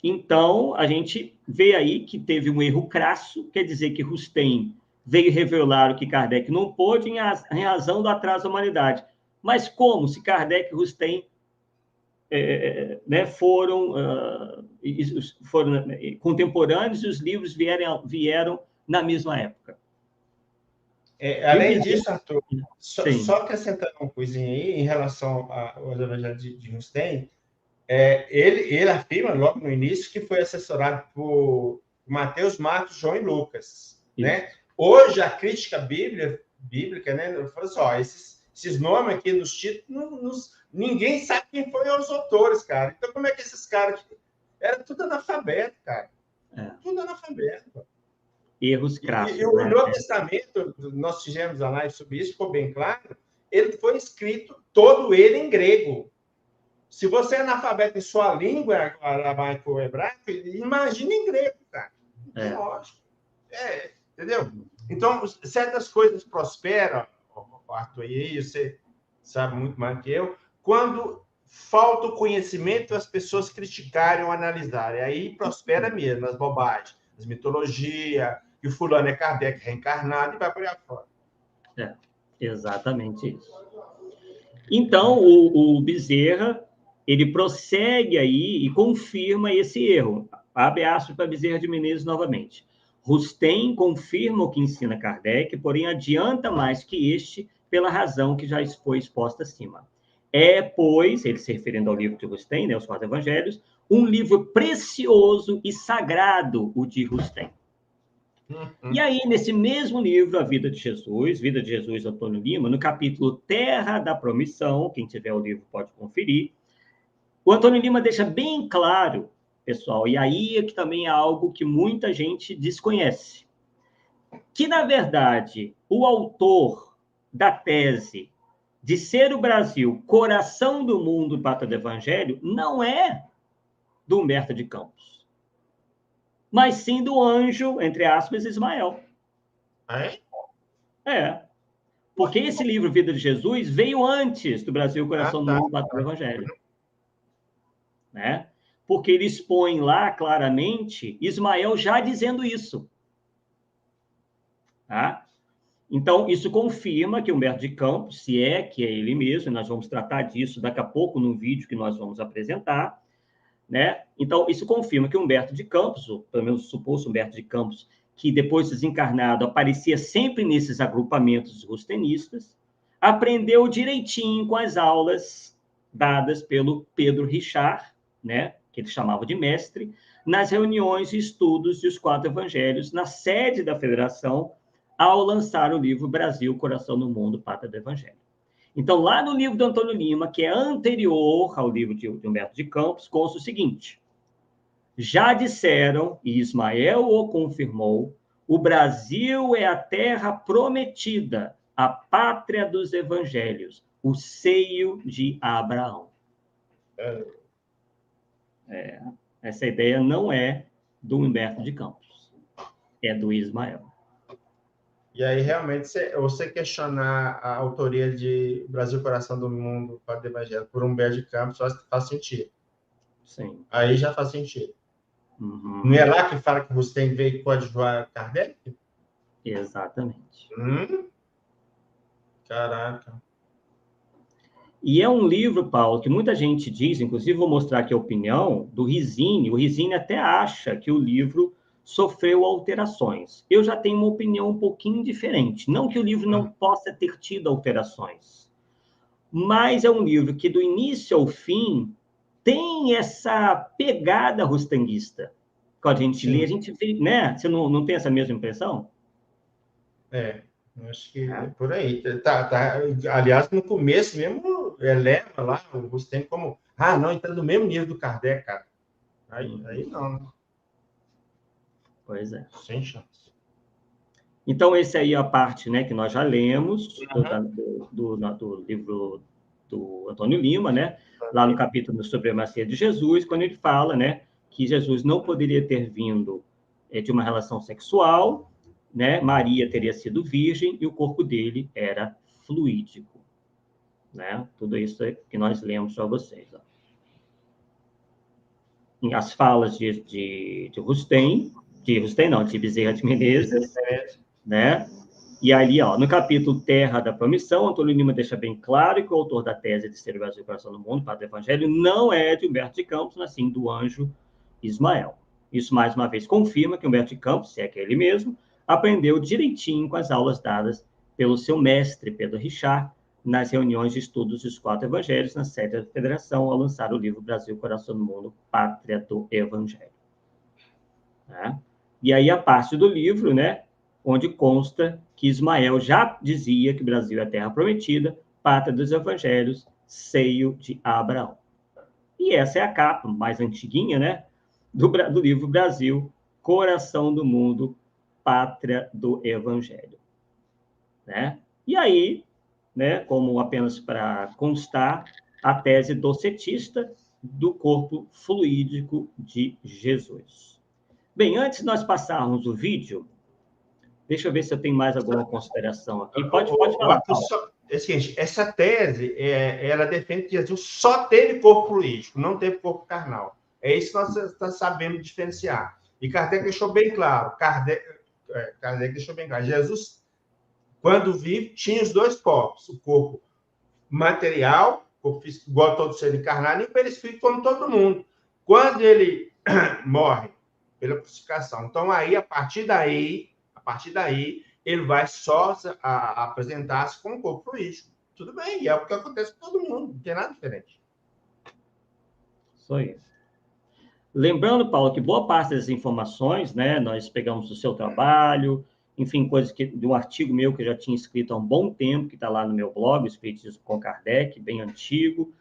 Então, a gente vê aí que teve um erro crasso, quer dizer que Rustem veio revelar o que Kardec não pôde em razão do atraso da humanidade. Mas como? Se Kardec e Rustem né, foram contemporâneos e os livros vieram na mesma época. Além disso, Arthur, só acrescentando uma coisinha aí em relação aos evangelhos de Rustem, ele afirma logo no início que foi assessorado por Mateus, Marcos, João e Lucas. Né? Hoje, a crítica bíblica, né, falou assim, ó, esses nomes aqui nos títulos, ninguém sabe quem foram os autores, cara. Então, como é que esses caras... Era tudo analfabeto, cara. Tudo analfabeto. Erros crassos. E o Novo Testamento, nós fizemos análise sobre isso, ficou bem claro, ele foi escrito todo ele em grego. Se você é analfabeto em sua língua, aramaico ou hebraico, imagina em grego, cara. É lógico. Entendeu? Então, certas coisas prosperam, Arthur, e aí você sabe muito mais que eu, quando falta o conhecimento, as pessoas criticarem ou analisarem. Aí prospera mesmo, as bobagens, as mitologias, que o fulano é Kardec reencarnado e vai por aí fora. Exatamente isso. Então, o Bezerra, ele prossegue aí e confirma esse erro. Abre aspas para Bezerra de Menezes novamente. Rustem confirma o que ensina Kardec, porém adianta mais que este, pela razão que já foi exposta acima. Pois, ele se referindo ao livro de Rustem, né, os 4 Evangelhos, um livro precioso e sagrado, o de Rustem. E aí, nesse mesmo livro, A Vida de Jesus, Antônio Lima, no capítulo Terra da Promissão, quem tiver o livro pode conferir, o Antônio Lima deixa bem claro, pessoal, e aí é que também é algo que muita gente desconhece, que, na verdade, o autor da tese de ser o Brasil coração do mundo, pátria do Evangelho, não é do Humberto de Campos. mas sim do anjo, entre aspas, Ismael. É? Porque esse livro, Vida de Jesus, veio antes do Brasil, Coração do Mundo, Pátria do Evangelho. Né? Porque ele expõe lá, claramente, Ismael já dizendo isso. Tá? Então, isso confirma que Humberto de Campos, se é que é ele mesmo, e nós vamos tratar disso daqui a pouco no vídeo que nós vamos apresentar, né? Então, isso confirma que Humberto de Campos, ou pelo menos o suposto Humberto de Campos, que depois desencarnado aparecia sempre nesses agrupamentos rustenistas, aprendeu direitinho com as aulas dadas pelo Pedro Richard, né? Que ele chamava de mestre, nas reuniões e estudos dos 4 evangelhos, na sede da federação, ao lançar o livro Brasil, Coração do Mundo, Pátria do Evangelho. Então, lá no livro do Antônio Lima, que é anterior ao livro de Humberto de Campos, consta o seguinte: já disseram, e Ismael o confirmou, o Brasil é a terra prometida, a pátria dos evangelhos, o seio de Abraão. Essa ideia não é do Humberto de Campos, é do Ismael. E aí, realmente, você questionar a autoria de Brasil, Coração do Mundo, Pátria do Evangelho, por Humberto de Campos, faz sentido. Sim. Aí já faz sentido. Uhum. Não é lá que fala que você veio coadjuvar Kardec? Exatamente. Caraca. E é um livro, Paulo, que muita gente diz, inclusive vou mostrar aqui a opinião do Rizzini. O Rizzini até acha que o livro sofreu alterações. Eu já tenho uma opinião um pouquinho diferente. Não que o livro não possa ter tido alterações, mas é um livro que, do início ao fim, tem essa pegada rustanguista. Quando a gente lê, a gente vê, né? Você não tem essa mesma impressão? Acho que é por aí. Aliás, no começo mesmo, leva lá o Rustem como, não, então é do mesmo nível do Kardec, cara. Aí não, né? Pois é. Sem chance. Então, esse aí é a parte, né, que nós já lemos do livro do Antônio Lima, né? Lá no capítulo sobre a Supremacia de Jesus, quando ele fala, né, que Jesus não poderia ter vindo de uma relação sexual, né? Maria teria sido virgem e o corpo dele era fluídico, né? Tudo isso que nós lemos para vocês. Ó. As falas de Rustem, de Bezerra de Menezes, né? E ali, ó, no capítulo Terra da Promissão, Antônio Lima deixa bem claro que o autor da tese de ser o Brasil, Coração do Mundo, Pátria do Evangelho, não é de Humberto de Campos, mas sim do anjo Ismael. Isso, mais uma vez, confirma que Humberto de Campos, se é que é ele mesmo, aprendeu direitinho com as aulas dadas pelo seu mestre, Pedro Richard, nas reuniões de estudos dos 4 evangelhos, na sede da Federação, ao lançar o livro Brasil, Coração do Mundo, Pátria do Evangelho. Né? E aí a parte do livro, né, onde consta que Ismael já dizia que o Brasil é a terra prometida, pátria dos evangelhos, seio de Abraão. E essa é a capa mais antiguinha, né, do livro Brasil, Coração do Mundo, Pátria do Evangelho. Né? E aí, né, como apenas para constar, a tese docetista do corpo fluídico de Jesus. Bem, antes de nós passarmos o vídeo, deixa eu ver se eu tenho mais alguma consideração aqui. Pode falar, Paulo. É o seguinte, essa tese, ela defende que Jesus só teve corpo fluídico, não teve corpo carnal. É isso que nós estamos sabendo diferenciar. E Kardec deixou bem claro. Kardec deixou bem claro. Jesus, quando vive, tinha os 2 corpos. O corpo material, o corpo físico, igual a todo ser encarnado, e o perispírito, como todo mundo. Quando ele morre pela crucificação, então aí, a partir daí, ele vai só apresentar-se com o corpo fluídico. Tudo bem, e é o que acontece com todo mundo, não tem nada diferente. Isso aí. Lembrando, Paulo, que boa parte das informações, né, nós pegamos do seu trabalho, enfim, coisas de um artigo meu que eu já tinha escrito há um bom tempo, que está lá no meu blog, Espiritismo com Kardec, bem antigo,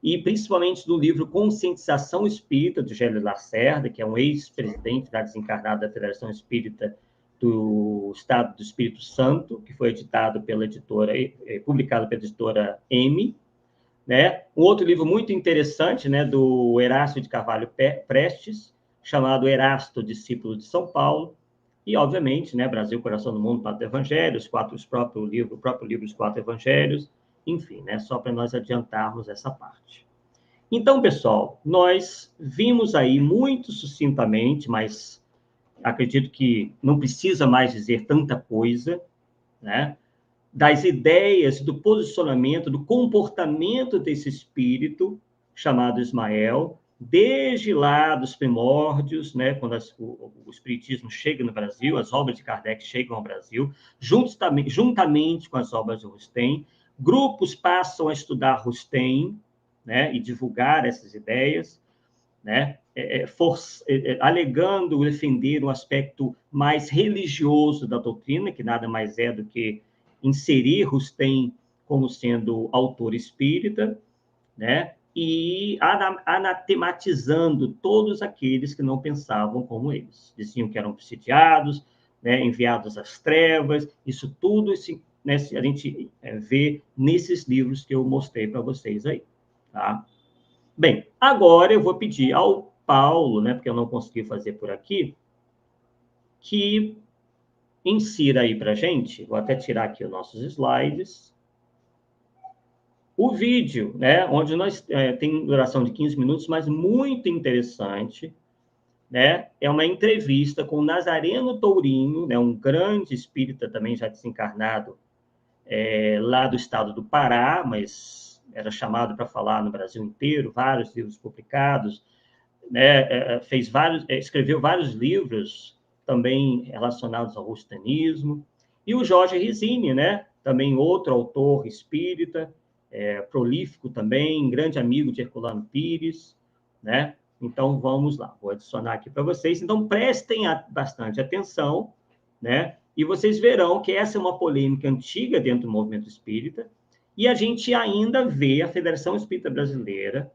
e principalmente do livro Conscientização Espírita, do Gélio Lacerda, que é um ex-presidente da desencarnada da Federação Espírita do Estado do Espírito Santo, que foi editado pela editora, publicado pela editora M, né? Um outro livro muito interessante, né, do Erácio de Carvalho Prestes, chamado Erasto, discípulo de São Paulo, e, obviamente, né, Brasil, Coração do Mundo, Pátria do Evangelho, o próprio livro Os Quatro Evangelhos, enfim, né, só para nós adiantarmos essa parte. Então, pessoal, nós vimos aí muito sucintamente, mas acredito que não precisa mais dizer tanta coisa, né, das ideias, do posicionamento, do comportamento desse espírito chamado Ismael, desde lá dos primórdios, né, quando o espiritismo chega no Brasil, as obras de Kardec chegam ao Brasil, juntamente com as obras de Rustem, grupos passam a estudar Rustem, né, e divulgar essas ideias, né, alegando defender um aspecto mais religioso da doutrina, que nada mais é do que inserir Rustem como sendo autor espírita, né, e anatematizando todos aqueles que não pensavam como eles. Diziam que eram obsidiados, né, enviados às trevas, isso tudo né, a gente vê nesses livros que eu mostrei para vocês aí. Tá? Bem, agora eu vou pedir ao Paulo, né, porque eu não consegui fazer por aqui, que insira aí para a gente, vou até tirar aqui os nossos slides, o vídeo, né, onde nós tem duração de 15 minutos, mas muito interessante, né, é uma entrevista com Nazareno Tourinho, né, um grande espírita também já desencarnado, lá do estado do Pará, mas era chamado para falar no Brasil inteiro, vários livros publicados, né, escreveu vários livros também relacionados ao rustanismo, e o Jorge Risini, né, também outro autor espírita, prolífico também, grande amigo de Herculano Pires, né? Então, vamos lá, vou adicionar aqui para vocês. Então, prestem bastante atenção, né? E vocês verão que essa é uma polêmica antiga dentro do movimento espírita, e a gente ainda vê a Federação Espírita Brasileira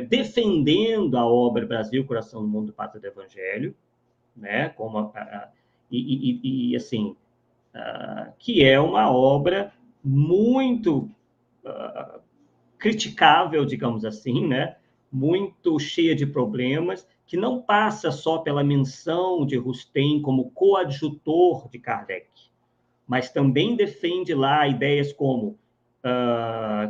defendendo a obra Brasil, Coração do Mundo, Pátria do Evangelho, né? Assim, que é uma obra muito criticável, digamos assim, né? Muito cheia de problemas, que não passa só pela menção de Rustem como coadjutor de Kardec, mas também defende lá ideias como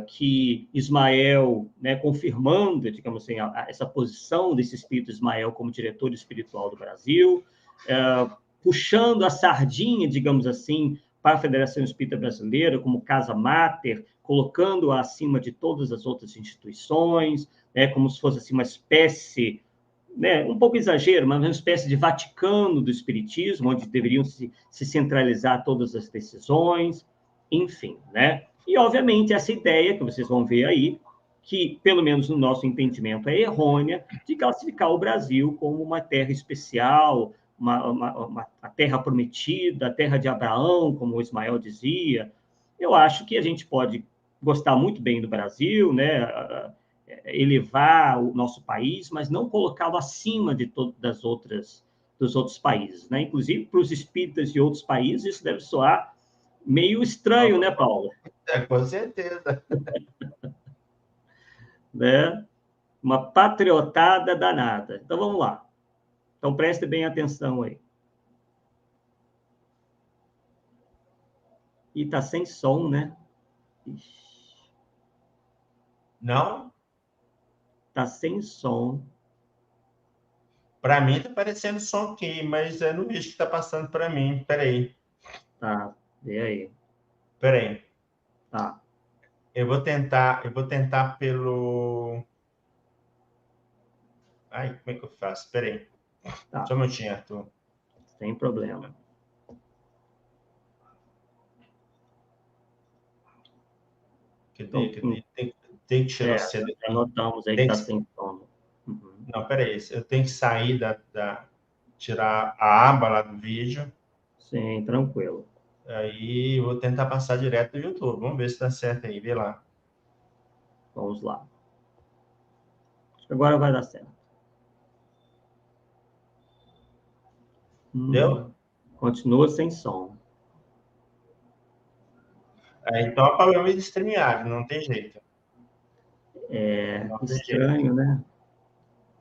que Ismael, né, confirmando, digamos assim, essa posição desse espírito Ismael como diretor espiritual do Brasil, puxando a sardinha, digamos assim, para a Federação Espírita Brasileira como casa máter, colocando-a acima de todas as outras instituições, né, como se fosse assim, uma espécie, né, um pouco exagero, mas uma espécie de Vaticano do Espiritismo, onde deveriam se centralizar todas as decisões, enfim, né? E, obviamente, essa ideia que vocês vão ver aí, que, pelo menos no nosso entendimento, é errônea, de classificar o Brasil como uma terra especial, a terra prometida, a terra de Abraão, como o Ismael dizia. Eu acho que a gente pode gostar muito bem do Brasil, né? Elevar o nosso país, mas não colocá-lo acima de dos outros países, né? Inclusive, para os espíritas de outros países, isso deve soar meio estranho, né, Paulo? Com certeza. Né? Uma patriotada danada. Então, vamos lá. Então, preste bem atenção aí. E tá sem som, né? Ixi. Não? Tá sem som. Para mim tá parecendo som aqui, mas eu não vejo que está passando para mim. Peraí. Tá, vê aí. Peraí. Tá. Eu vou tentar pelo. Ai, como é que eu faço? Peraí. Tá. Só um minutinho, Arthur. Sem problema. Então, Cadê? Tem que tirar o cedo aqui. anotamos aí que tá sem som. Uhum. Não, peraí. Eu tenho que sair tirar a aba lá do vídeo. Sim, tranquilo. Aí eu vou tentar passar direto do YouTube. Vamos ver se tá certo aí. Vê lá. Vamos lá. Acho que agora vai dar certo. Deu? Continua sem som. Então é problema de StreamYard, não tem jeito. É Não tem jeito. estranho, né?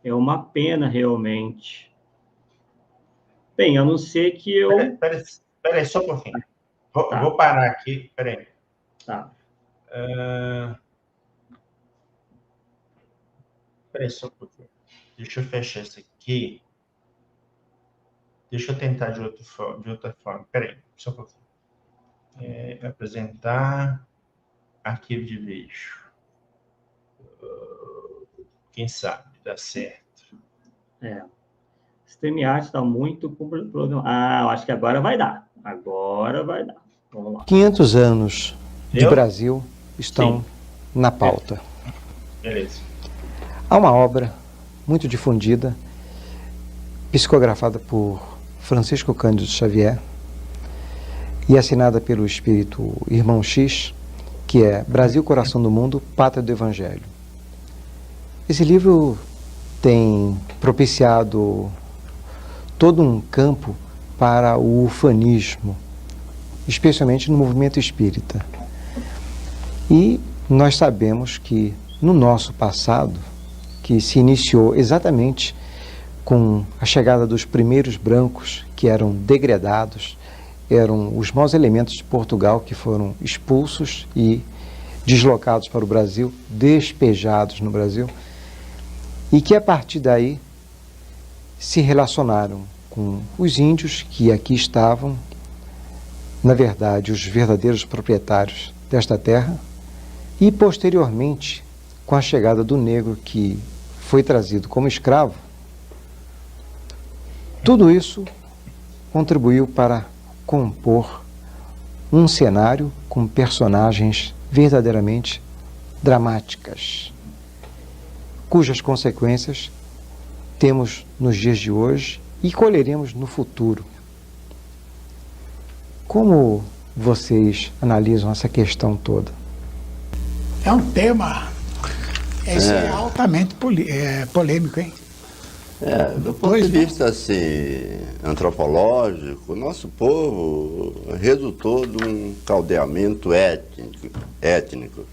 É uma pena, realmente. Bem, a não ser que eu... Peraí, só um pouquinho. Tá, Vou parar aqui, peraí. tá. Peraí, só um pouquinho. Deixa eu fechar isso aqui. Deixa eu tentar de outra forma. Peraí, só um pouquinho. Apresentar arquivo de vídeo. Quem sabe dá certo. StreamYard está muito com problema. Eu acho que agora vai dar. Agora vai dar. Vamos lá. 500 anos de Brasil estão na pauta. Beleza. Há uma obra muito difundida, psicografada por Francisco Cândido Xavier e assinada pelo espírito Irmão X, que é Brasil, Coração do Mundo, Pátria do Evangelho. Esse livro tem propiciado todo um campo para o ufanismo, especialmente no movimento espírita. E nós sabemos que no nosso passado, que se iniciou exatamente com a chegada dos primeiros brancos, que eram degredados, eram os maus elementos de Portugal que foram expulsos e deslocados para o Brasil, despejados no Brasil, e que a partir daí se relacionaram com os índios que aqui estavam, na verdade, os verdadeiros proprietários desta terra, e posteriormente, com a chegada do negro que foi trazido como escravo, tudo isso contribuiu para compor um cenário com personagens verdadeiramente dramáticas, cujas consequências temos nos dias de hoje e colheremos no futuro. Como vocês analisam essa questão toda? É um tema altamente polêmico, hein? Do ponto de vista assim, antropológico, nosso povo resultou de um caldeamento étnico.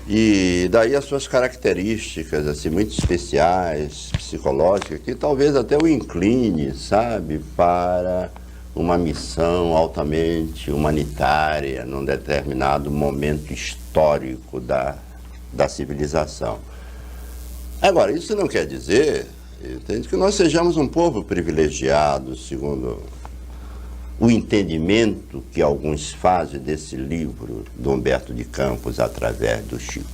E daí as suas características assim, muito especiais, psicológicas, que talvez até o incline, sabe, para uma missão altamente humanitária num determinado momento histórico da civilização. Agora, isso não quer dizer, entende, que nós sejamos um povo privilegiado, segundo o entendimento que alguns fazem desse livro do Humberto de Campos através do Chico,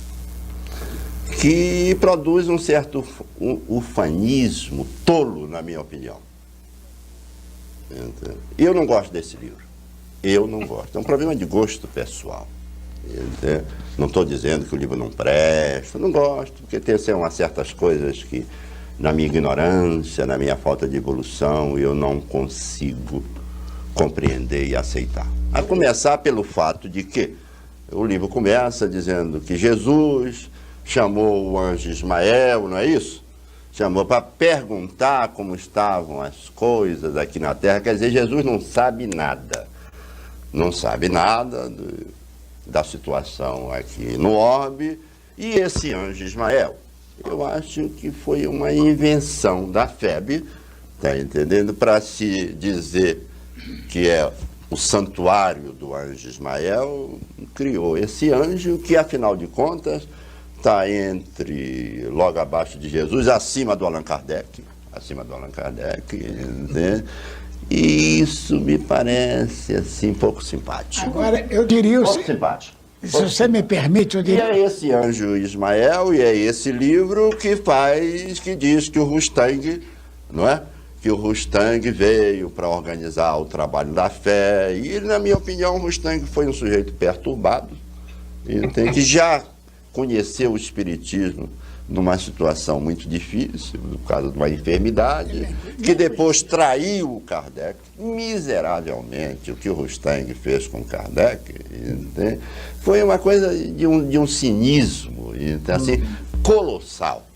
que produz um certo ufanismo tolo, na minha opinião. Eu não gosto desse livro. Eu não gosto. É um problema de gosto pessoal. Não estou dizendo que o livro não presta, não gosto, porque tem umas certas coisas que, na minha ignorância, na minha falta de evolução, eu não consigo compreender e aceitar. A começar pelo fato de que o livro começa dizendo que Jesus chamou o anjo Ismael, não é isso? Chamou para perguntar como estavam as coisas aqui na Terra. Quer dizer, Jesus não sabe nada. Não sabe nada da situação aqui no orbe. E esse anjo Ismael, eu acho que foi uma invenção da FEB, tá entendendo? Para se dizer que é o santuário do anjo Ismael, criou esse anjo que, afinal de contas, está logo abaixo de Jesus, acima do Allan Kardec, né? E isso me parece, assim, pouco simpático. Agora, eu diria... Pouco simpático. Se você me permite, eu diria... E é esse anjo Ismael, e é esse livro que diz que o Rustang, não é? Que o Rustang veio para organizar o trabalho da fé. E, na minha opinião, o Rustang foi um sujeito perturbado, que já conheceu o espiritismo numa situação muito difícil, por causa de uma enfermidade, que depois traiu o Kardec miseravelmente. O que o Rustang fez com Kardec, entende? Foi uma coisa de um cinismo, assim, colossal.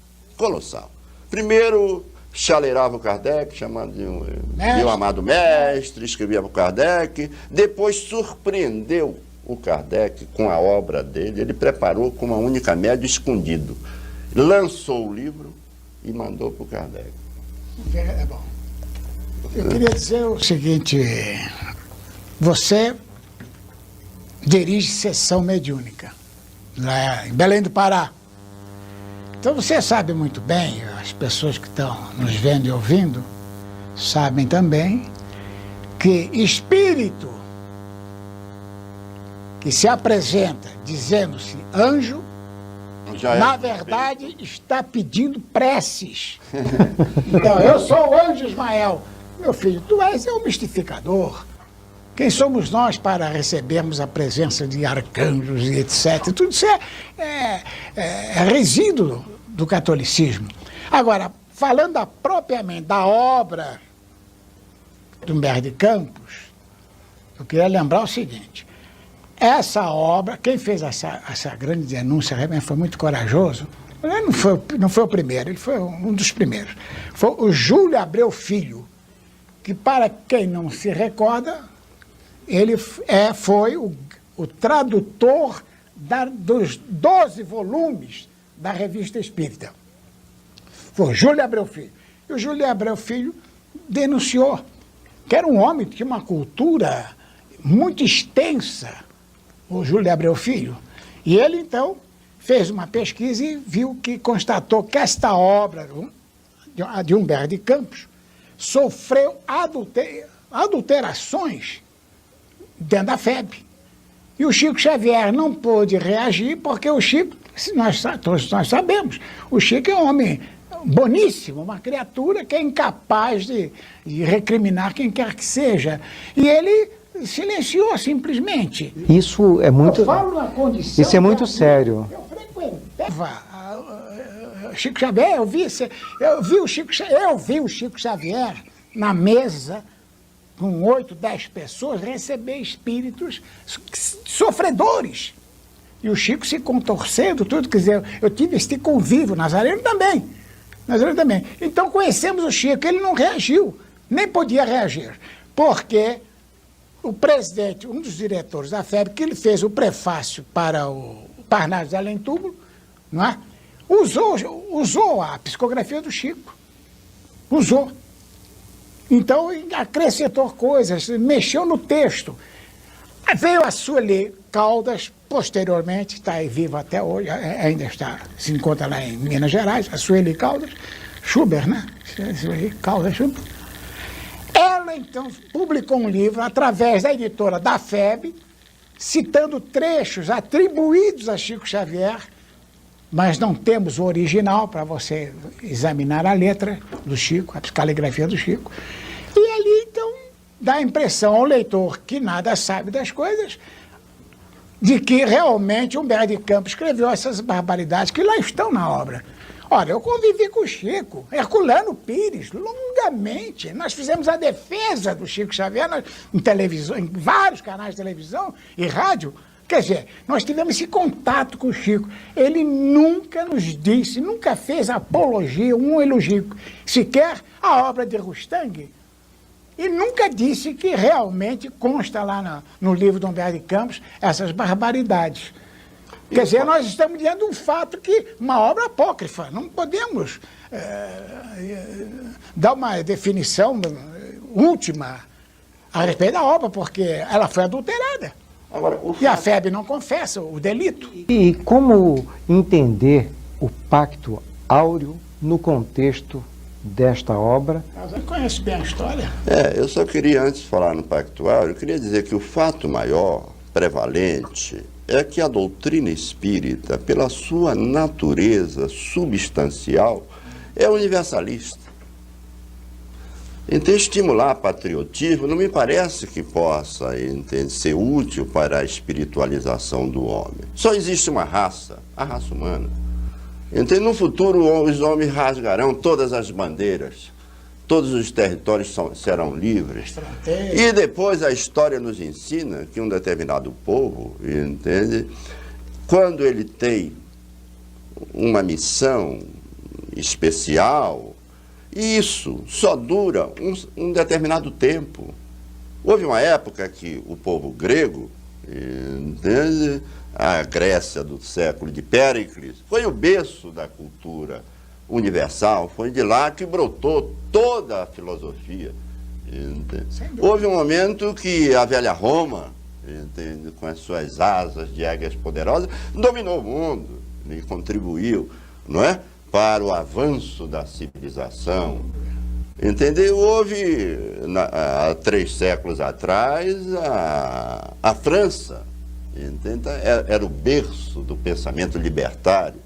Primeiro chaleirava o Kardec, chamando de um amado mestre, escrevia para o Kardec, depois surpreendeu o Kardec com a obra dele, ele preparou com uma única média, escondido. Lançou o livro e mandou para o Kardec. É bom. Eu queria dizer o seguinte, você dirige sessão mediúnica lá em Belém do Pará. Então você sabe muito bem, as pessoas que estão nos vendo e ouvindo, sabem também que espírito que se apresenta dizendo-se anjo, na verdade está pedindo preces. Então, eu sou o anjo Ismael. Meu filho, tu és um mistificador. Quem somos nós para recebermos a presença de arcanjos e etc? Tudo isso é resíduo do catolicismo. Agora, falando propriamente da obra de Humberto de Campos, eu queria lembrar o seguinte: essa obra, quem fez essa grande denúncia realmente foi muito corajoso. Ele não foi o primeiro, ele foi um dos primeiros. Foi o Júlio Abreu Filho, que, para quem não se recorda, ele foi o tradutor dos 12 volumes da Revista Espírita. Foi o Júlio Abreu Filho. E o Júlio Abreu Filho denunciou que era um homem que tinha uma cultura muito extensa, o Júlio Abreu Filho. E ele, então, fez uma pesquisa e constatou que esta obra de Humberto de Campos sofreu adulterações dentro da FEB. E o Chico Xavier não pôde reagir porque o Chico, todos nós sabemos, o Chico é um homem boníssimo, uma criatura que é incapaz de recriminar quem quer que seja. E ele silenciou simplesmente. Isso é muito. Eu falo na condição. Isso é muito sério. Eu frequentava Chico Xavier, eu vi o Chico Xavier na mesa com 8, 10 pessoas receber espíritos sofredores. E o Chico se contorcendo, tudo, quer dizer, eu tive este convívio, Nazareno também. Então conhecemos o Chico, ele não reagiu, nem podia reagir, porque o presidente, um dos diretores da FEB, que ele fez o prefácio para o Parnaso de Além Túmulo, não é? Usou a psicografia do Chico. Usou. Então, acrescentou coisas, mexeu no texto. Veio a Sueli Caldas, posteriormente, está aí viva até hoje, ainda se encontra lá em Minas Gerais, a Sueli Caldas, Schubert, né? Sueli Caldas, Schubert. Ela, então, publicou um livro através da editora da FEB, citando trechos atribuídos a Chico Xavier, mas não temos o original para você examinar a letra do Chico, a caligrafia do Chico. E ali, então, dá a impressão ao leitor que nada sabe das coisas, de que realmente Humberto de Campos escreveu essas barbaridades que lá estão na obra. Olha, eu convivi com o Chico, Herculano Pires, longamente. Nós fizemos a defesa do Chico Xavier em televisão, em vários canais de televisão e rádio. Quer dizer, nós tivemos esse contato com o Chico. Ele nunca nos disse, nunca fez apologia, um elogio, sequer a obra de Rustang. E nunca disse que realmente consta lá no livro de Humberto de Campos essas barbaridades. Quer dizer, nós estamos diante de um fato que, uma obra apócrifa, não podemos dar uma definição última a respeito da obra, porque ela foi adulterada. Agora, e a FEB não confessa o delito. E como entender o Pacto Áureo no contexto desta obra? Você conhece bem a história? Eu só queria, antes de falar no Pacto Áureo, eu queria dizer que o fato maior, prevalente, é que a doutrina espírita, pela sua natureza substancial, é universalista. Então, estimular patriotismo não me parece que possa ser útil para a espiritualização do homem. Só existe uma raça, a raça humana. Então, no futuro, os homens rasgarão todas as bandeiras, todos os territórios serão livres. E depois a história nos ensina que um determinado povo, entende, quando ele tem uma missão especial, isso só dura um determinado tempo. Houve uma época que o povo grego, entende, a Grécia do século de Péricles, foi o berço da cultura universal, foi de lá que brotou toda a filosofia. Houve um momento que a velha Roma, entende, com as suas asas de águias poderosas, dominou o mundo e contribuiu, não é, para o avanço da civilização. Entendeu? Houve, há 3 séculos atrás, a França, entende? Era o berço do pensamento libertário.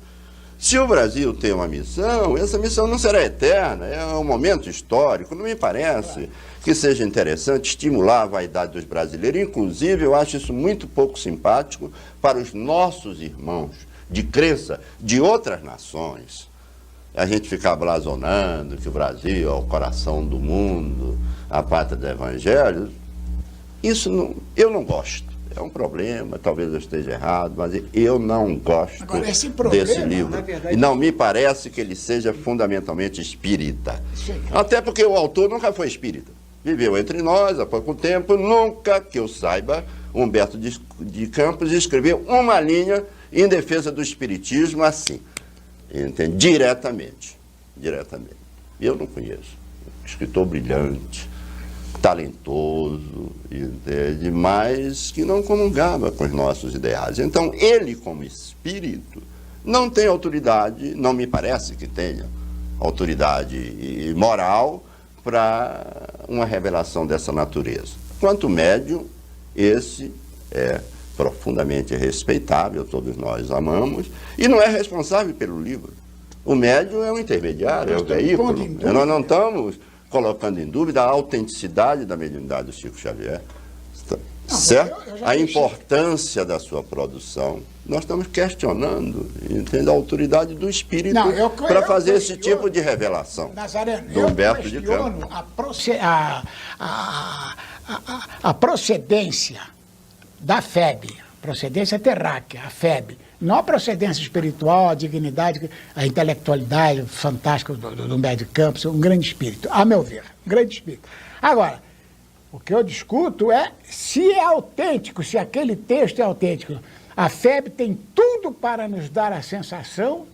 Se o Brasil tem uma missão, essa missão não será eterna, é um momento histórico. Não me parece que seja interessante estimular a vaidade dos brasileiros. Inclusive, eu acho isso muito pouco simpático para os nossos irmãos de crença de outras nações. A gente ficar blasonando que o Brasil é o coração do mundo, a pátria do Evangelho, isso não, eu não gosto. É um problema, talvez eu esteja errado, mas eu não gosto desse livro. Verdade, e não me parece que ele seja fundamentalmente espírita. Até porque o autor nunca foi espírita. Viveu entre nós há pouco tempo, nunca, que eu saiba, Humberto de Campos escreveu uma linha em defesa do espiritismo assim. Entende? Diretamente. Eu não conheço. Escritor brilhante, talentoso, entende? Mas que não comungava com os nossos ideais. Então, ele, como espírito, não tem autoridade, não me parece que tenha autoridade moral para uma revelação dessa natureza. Quanto médium, esse é profundamente respeitável, todos nós amamos, e não é responsável pelo livro. O médium é um intermediário, é o veículo. Nós não estamos colocando em dúvida a autenticidade da mediunidade do Chico Xavier. Certo? A importância da sua produção. Nós estamos questionando, entende, a autoridade do espírito para fazer esse tipo de revelação. Nazareno, do Humberto de Campos. A procedência da FEB, procedência terráquea, a FEB, não a procedência espiritual, a dignidade, a intelectualidade fantástica do Humberto de Campos, um grande espírito, a meu ver, um grande espírito. Agora, o que eu discuto é se é autêntico, se aquele texto é autêntico. A FEB tem tudo para nos dar a sensação,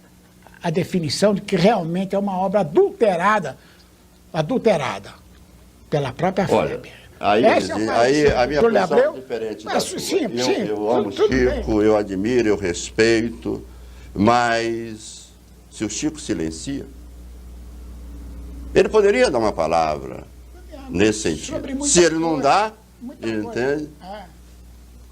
a definição de que realmente é uma obra adulterada pela própria FEB. Aí a minha posição é diferente da sua. Eu amo o Chico, eu admiro, eu respeito, mas se o Chico silencia, ele dar uma palavra nesse sentido. Se ele não dá, entende?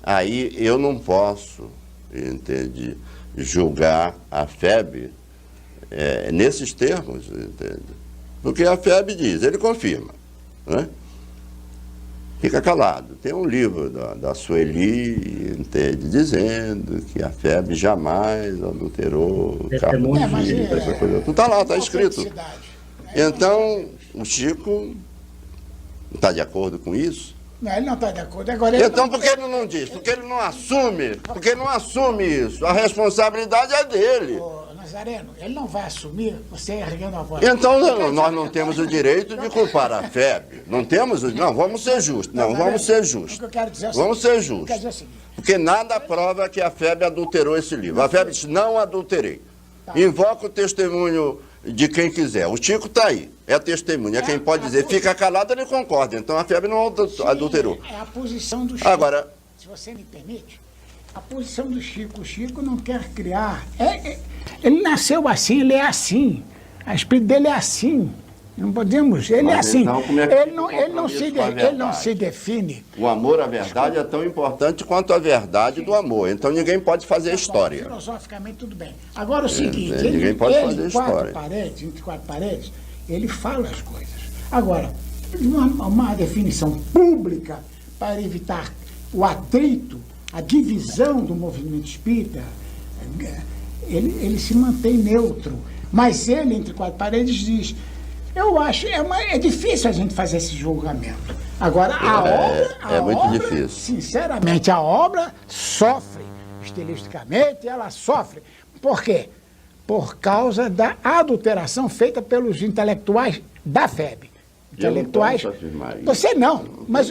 Aí eu não posso, entende, julgar a FEB nesses termos, entende? Porque a FEB diz, ele confirma, né? Fica calado. Tem um livro da Sueli, entende, dizendo que a FEB jamais adulterou essa coisa. Está lá, está escrito. Então, o Chico está de acordo com isso? Não, ele não está de acordo. Agora, então, por que ele não diz? Porque ele não assume. Porque ele não assume isso. A responsabilidade é dele. Nazareno, ele não vai assumir, você erguendo a voz. Então, nós não temos o direito de culpar a FEB. Não temos o... Não, vamos ser justos. Vamos ser justos. Vamos ser justos. Porque nada prova que a FEB adulterou esse livro. A FEB disse, não adulterei. Invoca o testemunho de quem quiser. O Chico está aí, é testemunha. Quem pode dizer, fica calado, ele concorda. Então a FEB não adulterou. É a posição do Chico. Agora, se você me permite, a posição do Chico. O Chico não quer criar. Ele nasceu assim, ele é assim. A espírito dele é assim. Não podemos. Ele é assim. Então, como é que ele não se define. O amor à verdade é tão importante quanto a verdade do amor. Então ninguém pode fazer história. Filosoficamente, tudo bem. Agora o seguinte, ninguém pode fazer história. Entre quatro paredes, ele fala as coisas. Agora, uma definição pública para evitar o atrito, a divisão do movimento espírita, ele se mantém neutro. Mas ele, entre quatro paredes, diz... Eu acho, é difícil a gente fazer esse julgamento. Agora, a muito obra, difícil. Sinceramente, a obra sofre, estilisticamente, ela sofre. Por quê? Por causa da adulteração feita pelos intelectuais da FEB. Intelectuais. Eu não posso afirmar isso. Você não, mas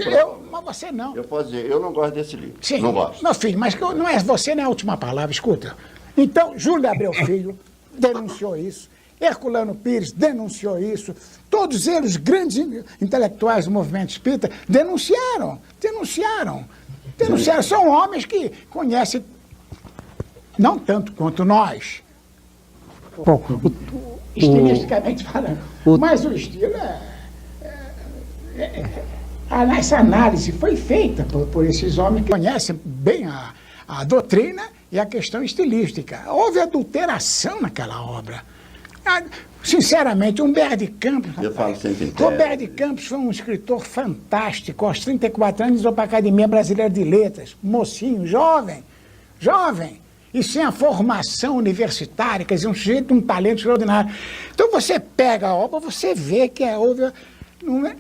você não. Eu posso dizer, eu não gosto desse livro. Sim, não gosto. Meu filho, mas você não é a última palavra, escuta. Então, Júlio Abreu Filho denunciou isso. Herculano Pires denunciou isso, todos eles, grandes intelectuais do movimento espírita, denunciaram. São homens que conhecem, não tanto quanto nós, Bom, estilisticamente falando, mas o estilo essa análise foi feita por esses homens que conhecem bem a doutrina e a questão estilística. Houve adulteração naquela obra. Sinceramente, Humberto de Campos... Eu falo sempre em Humberto de Campos foi um escritor fantástico. Aos 34 anos, entrou para a Academia Brasileira de Letras. Mocinho, jovem. E sem a formação universitária, quer dizer, um sujeito de um talento extraordinário. Então, você pega a obra, você vê que houve...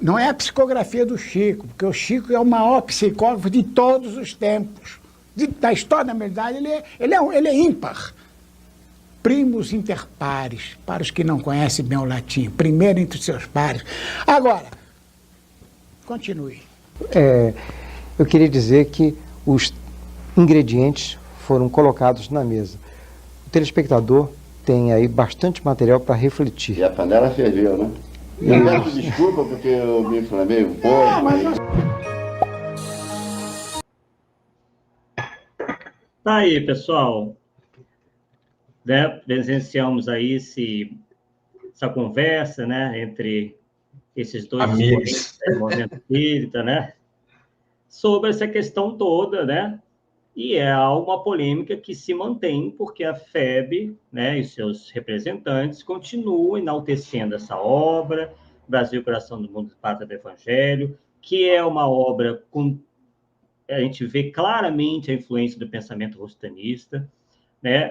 Não é a psicografia do Chico, porque o Chico é o maior psicógrafo de todos os tempos. Da história da humanidade, ele é ímpar. Primus inter pares, para os que não conhecem bem o latim, primeiro entre os seus pares. Agora, continue. Eu queria dizer que os ingredientes foram colocados na mesa. O telespectador tem aí bastante material para refletir. E a panela ferveu, né? Eu peço desculpa porque eu me inflamei um pouco. Tá aí, pessoal. Né? Presenciamos aí essa conversa, né, entre esses dois amigos do movimento espírita, né, sobre essa questão toda, né, e é uma polêmica que se mantém porque a FEB, né, e seus representantes continuam enaltecendo essa obra, Brasil, Coração do Mundo, Pátria do Evangelho, que é uma obra com... A gente vê claramente a influência do pensamento rustanista, né?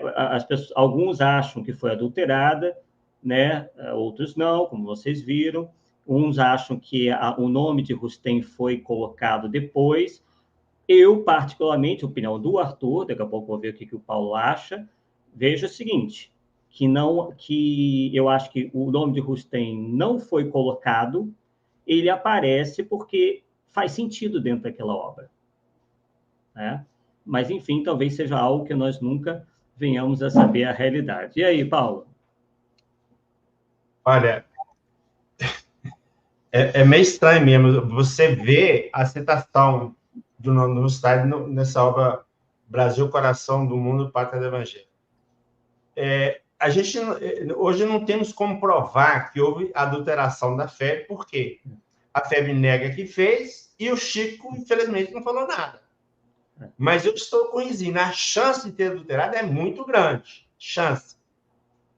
Alguns acham que foi adulterada, né? Outros não, como vocês viram. Uns acham que o nome de Rustem foi colocado depois. Eu, particularmente, a opinião do Arthur, daqui a pouco vou ver o que o Paulo acha, vejo o seguinte, que eu acho que o nome de Rustem não foi colocado, ele aparece porque faz sentido dentro daquela obra, né? Mas, enfim, talvez seja algo que nós nunca venhamos a saber a realidade. E aí, Paulo? Olha, é meio estranho mesmo você vê a citação do nome do estádio nessa obra Brasil, Coração do Mundo, Pátria do Evangelho. A gente hoje não temos como provar que houve adulteração da FEB, porque a FEB nega que fez e o Chico, infelizmente, não falou nada. Mas eu estou corrigindo. A chance de ter adulterado é muito grande. Chance.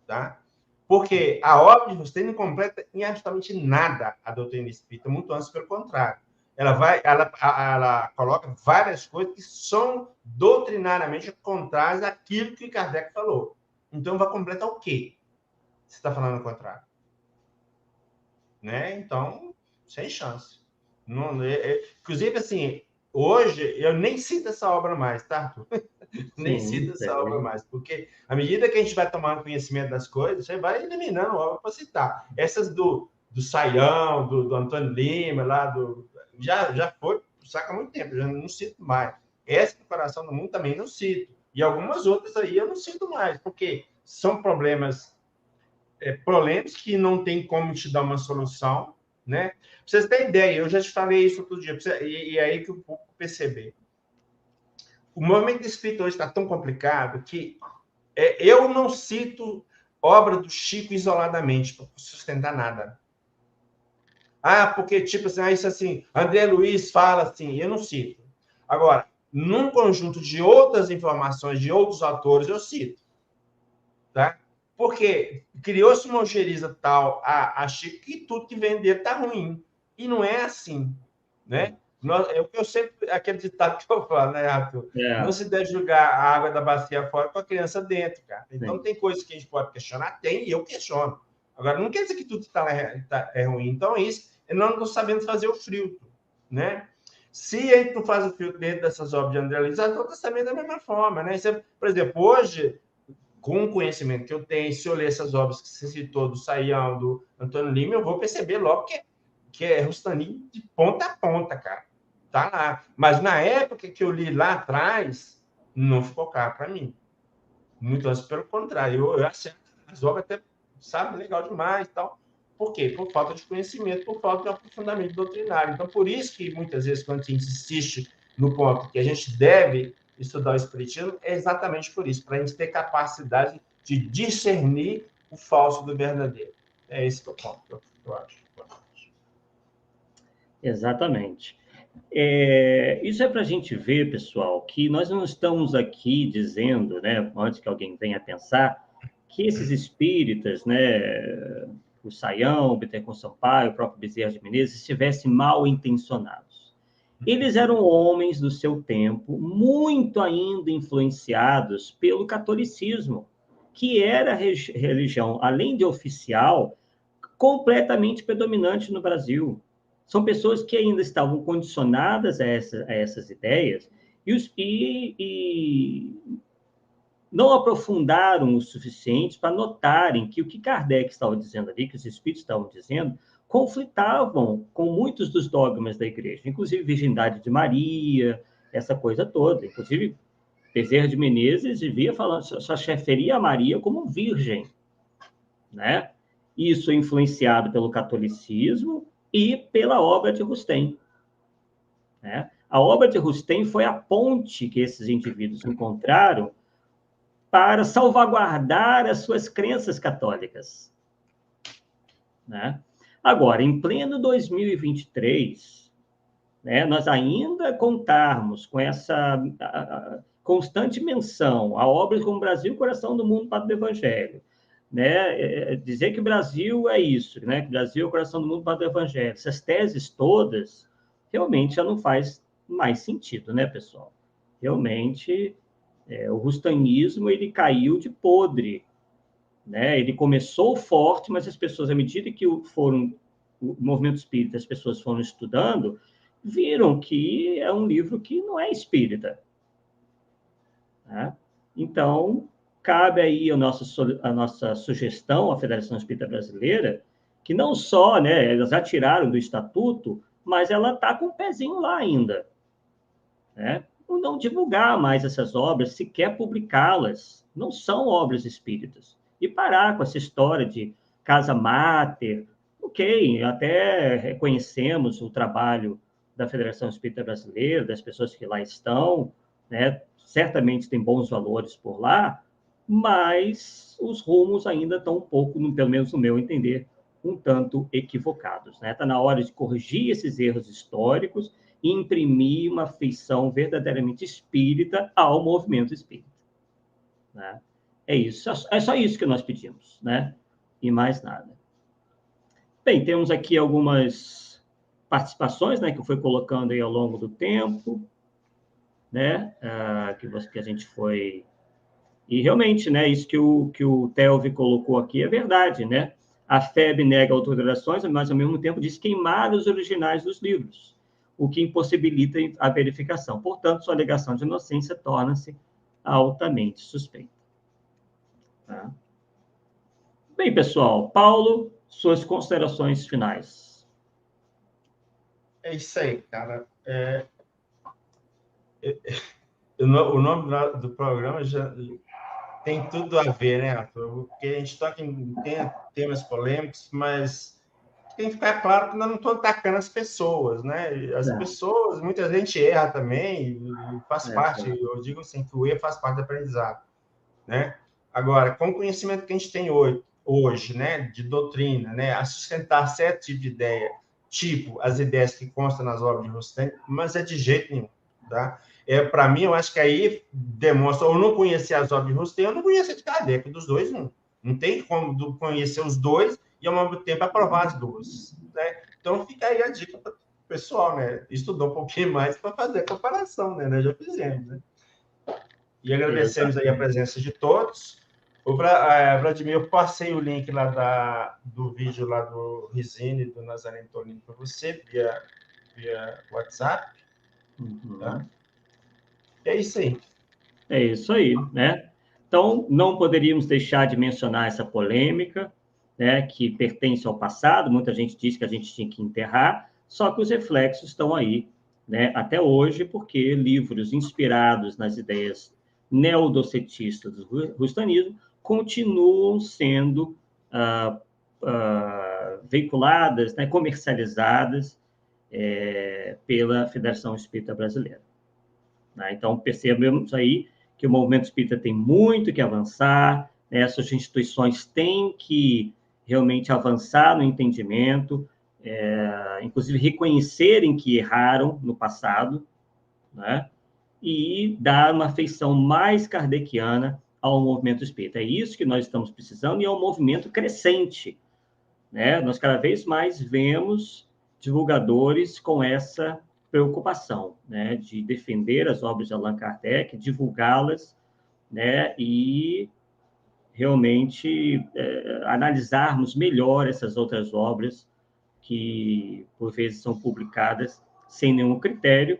Tá? Porque a obra de Rustem não completa em absolutamente nada a doutrina espírita, muito antes, pelo contrário. Ela coloca várias coisas que são doutrinariamente contrárias àquilo que Kardec falou. Então, vai completar o quê? Você está falando o contrário. Né? Então, sem chance. Inclusive, assim, hoje, eu nem cito essa obra mais, tá, Arthur? Nem cito essa obra mais, porque à medida que a gente vai tomando conhecimento das coisas, você vai eliminando obra para citar. Essas do Saião, do Antônio Lima, lá já foi, saca há muito tempo, eu já não cito mais. Essa Coração do Mundo também não cito. E algumas outras aí eu não cito mais, porque são problemas polêmicos que não tem como te dar uma solução, né? Pra vocês terem ideia, eu já te falei isso outro dia, e é aí que o público perceber. O movimento espírita hoje está tão complicado que eu não cito obra do Chico isoladamente para sustentar nada. Porque, tipo assim, isso assim, André Luiz fala assim, eu não cito. Agora, num conjunto de outras informações, de outros autores, eu cito. Tá? Porque criou-se uma ojeriza tal a Chico que tudo que vem dele está ruim. E não é assim, né? É o que eu sempre... Aquele ditado que eu falo, né, Arthur? Não se deve jogar a água da bacia fora com a criança dentro, cara. Então, tem coisas que a gente pode questionar? Tem, e eu questiono. Agora, não quer dizer que tudo está ruim. Então, é isso. Eu não estou sabendo fazer o filtro, né? Se a gente não faz o filtro dentro dessas obras de André Luiz, as outras também da mesma forma, né? Por exemplo, hoje, com o conhecimento que eu tenho, se eu ler essas obras que você citou, do Saião, do Antônio Lima, eu vou perceber logo que é Rustaninho de ponta a ponta, cara. Tá lá. Mas na época que eu li lá atrás, não ficou claro para mim. Muito antes, pelo contrário. Eu acerto as obras até sabe, legal demais e tal. Por quê? Por falta de conhecimento, por falta de aprofundamento doutrinário. Então, por isso que, muitas vezes, quando a gente insiste no ponto que a gente deve estudar o Espiritismo, é exatamente por isso, para a gente ter capacidade de discernir o falso do verdadeiro. É esse que é o ponto, eu acho. Exatamente. Isso é para a gente ver, pessoal, que nós não estamos aqui dizendo, né, antes que alguém venha pensar, que esses espíritas, né, o Saião, o Bittencourt Sampaio, o próprio Bezerra de Menezes, estivessem mal intencionados. Eles eram homens do seu tempo, muito ainda influenciados pelo catolicismo, que era a religião, além de oficial, completamente predominante no Brasil. São pessoas que ainda estavam condicionadas a essas ideias e não aprofundaram o suficiente para notarem que o que Kardec estava dizendo ali, que os espíritos estavam dizendo, conflitavam com muitos dos dogmas da igreja, inclusive virgindade de Maria, essa coisa toda. Inclusive, Bezerra de Menezes vivia falando, só referia a Maria como virgem, né? Isso é influenciado pelo catolicismo e pela obra de Rustem, né? A obra de Rustem foi a ponte que esses indivíduos encontraram para salvaguardar as suas crenças católicas, né? Agora, em pleno 2023, né, nós ainda contarmos com essa constante menção a obras como Brasil, Coração do Mundo, Padre do Evangelho, né? Dizer que o Brasil é isso, né? Que o Brasil é o coração do mundo, Padre do Evangelho. Essas teses todas realmente já não faz mais sentido, né, pessoal? Realmente, o rustanismo ele caiu de podre, né? Ele começou forte, mas as pessoas, à medida que o movimento espírita, as pessoas foram estudando, viram que é um livro que não é espírita, né? Então, cabe aí a nossa sugestão à Federação Espírita Brasileira, que não só, né, elas já tiraram do estatuto, mas ela está com o pezinho lá ainda, né? Não divulgar mais essas obras, sequer publicá-las, não são obras espíritas. E parar com essa história de casa máter. Ok, até reconhecemos o trabalho da Federação Espírita Brasileira, das pessoas que lá estão, né? Certamente tem bons valores por lá, mas os rumos ainda estão um pouco, pelo menos no meu entender, um tanto equivocados, né? Está na hora de corrigir esses erros históricos e imprimir uma feição verdadeiramente espírita ao movimento espírita, né? É isso, é só isso que nós pedimos, né? E mais nada. Bem, temos aqui algumas participações, né, que eu fui colocando aí ao longo do tempo, né, que a gente foi... E realmente, né, isso que o Telvi colocou aqui é verdade, né? A FEB nega autorizações, mas ao mesmo tempo diz queimar os originais dos livros, o que impossibilita a verificação. Portanto, sua alegação de inocência torna-se altamente suspeita. Tá? Bem, pessoal, Paulo, suas considerações finais. É isso aí, cara. O nome do programa já tem tudo a ver, né, Arthur? Porque a gente toca em temas polêmicos, mas tem que ficar claro que nós não estamos atacando as pessoas, né? As pessoas, muita gente erra também, faz parte, eu digo assim, que o erro faz parte do aprendizado, né? Agora, com o conhecimento que a gente tem hoje, né, de doutrina, né, a sustentar certo tipo de ideia, tipo as ideias que constam nas obras de Rustem, mas é de jeito nenhum, tá? Para mim, eu acho que aí demonstra, ou não conhecer as obras de Rustem, ou não conhecer de Kardec, dos dois, não. Não tem como conhecer os dois e, ao mesmo tempo, aprovar as duas, né? Então, fica aí a dica para o pessoal, né? Estudar um pouquinho mais para fazer a comparação, né? Nós já fizemos, né? E agradecemos aí a presença de todos. Vladimir, eu passei o link lá do vídeo lá do Rizine, do Nazareno Tonino, para você, via WhatsApp. Tá? É isso aí. É isso aí, né? Então, não poderíamos deixar de mencionar essa polêmica, né, que pertence ao passado. Muita gente diz que a gente tinha que enterrar, só que os reflexos estão aí, né, até hoje, porque livros inspirados nas ideias neodocetistas do rustanismo continuam sendo veiculadas, né, comercializadas pela Federação Espírita Brasileira. Né? Então, percebemos aí que o movimento espírita tem muito que avançar, né? Essas instituições têm que realmente avançar no entendimento, inclusive reconhecerem que erraram no passado, né? E dar uma feição mais kardeciana ao movimento espírita. É isso que nós estamos precisando e é um movimento crescente, né? Nós cada vez mais vemos divulgadores com essa preocupação, né? De defender as obras de Allan Kardec, divulgá-las, né? E realmente analisarmos melhor essas outras obras que, por vezes, são publicadas sem nenhum critério,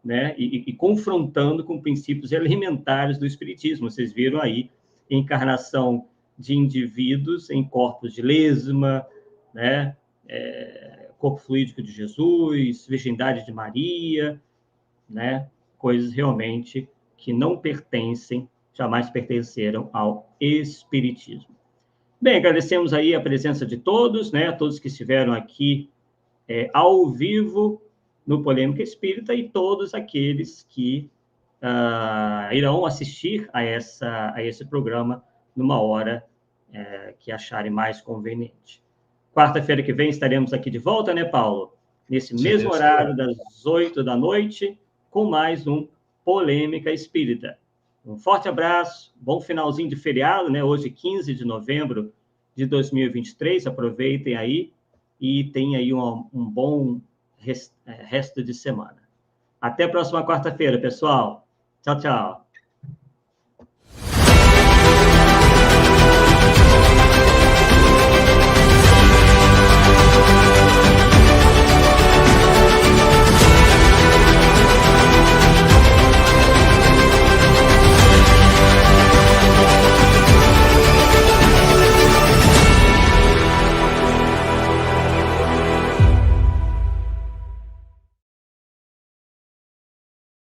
né? E confrontando com princípios elementares do Espiritismo. Vocês viram aí encarnação de indivíduos em corpos de lesma, né? Corpo fluídico de Jesus, virgindade de Maria, né? Coisas realmente que não pertencem, jamais pertenceram ao Espiritismo. Bem, agradecemos aí a presença de todos, né? Todos que estiveram aqui ao vivo no Polêmica Espírita e todos aqueles que irão assistir a esse programa numa hora que acharem mais conveniente. Quarta-feira que vem estaremos aqui de volta, né, Paulo? Nesse mesmo horário, das 8h, com mais um Polêmica Espírita. Um forte abraço, bom finalzinho de feriado, né? Hoje, 15 de novembro de 2023. Aproveitem aí e tenham aí um bom resto de semana. Até a próxima quarta-feira, pessoal. Tchau, tchau.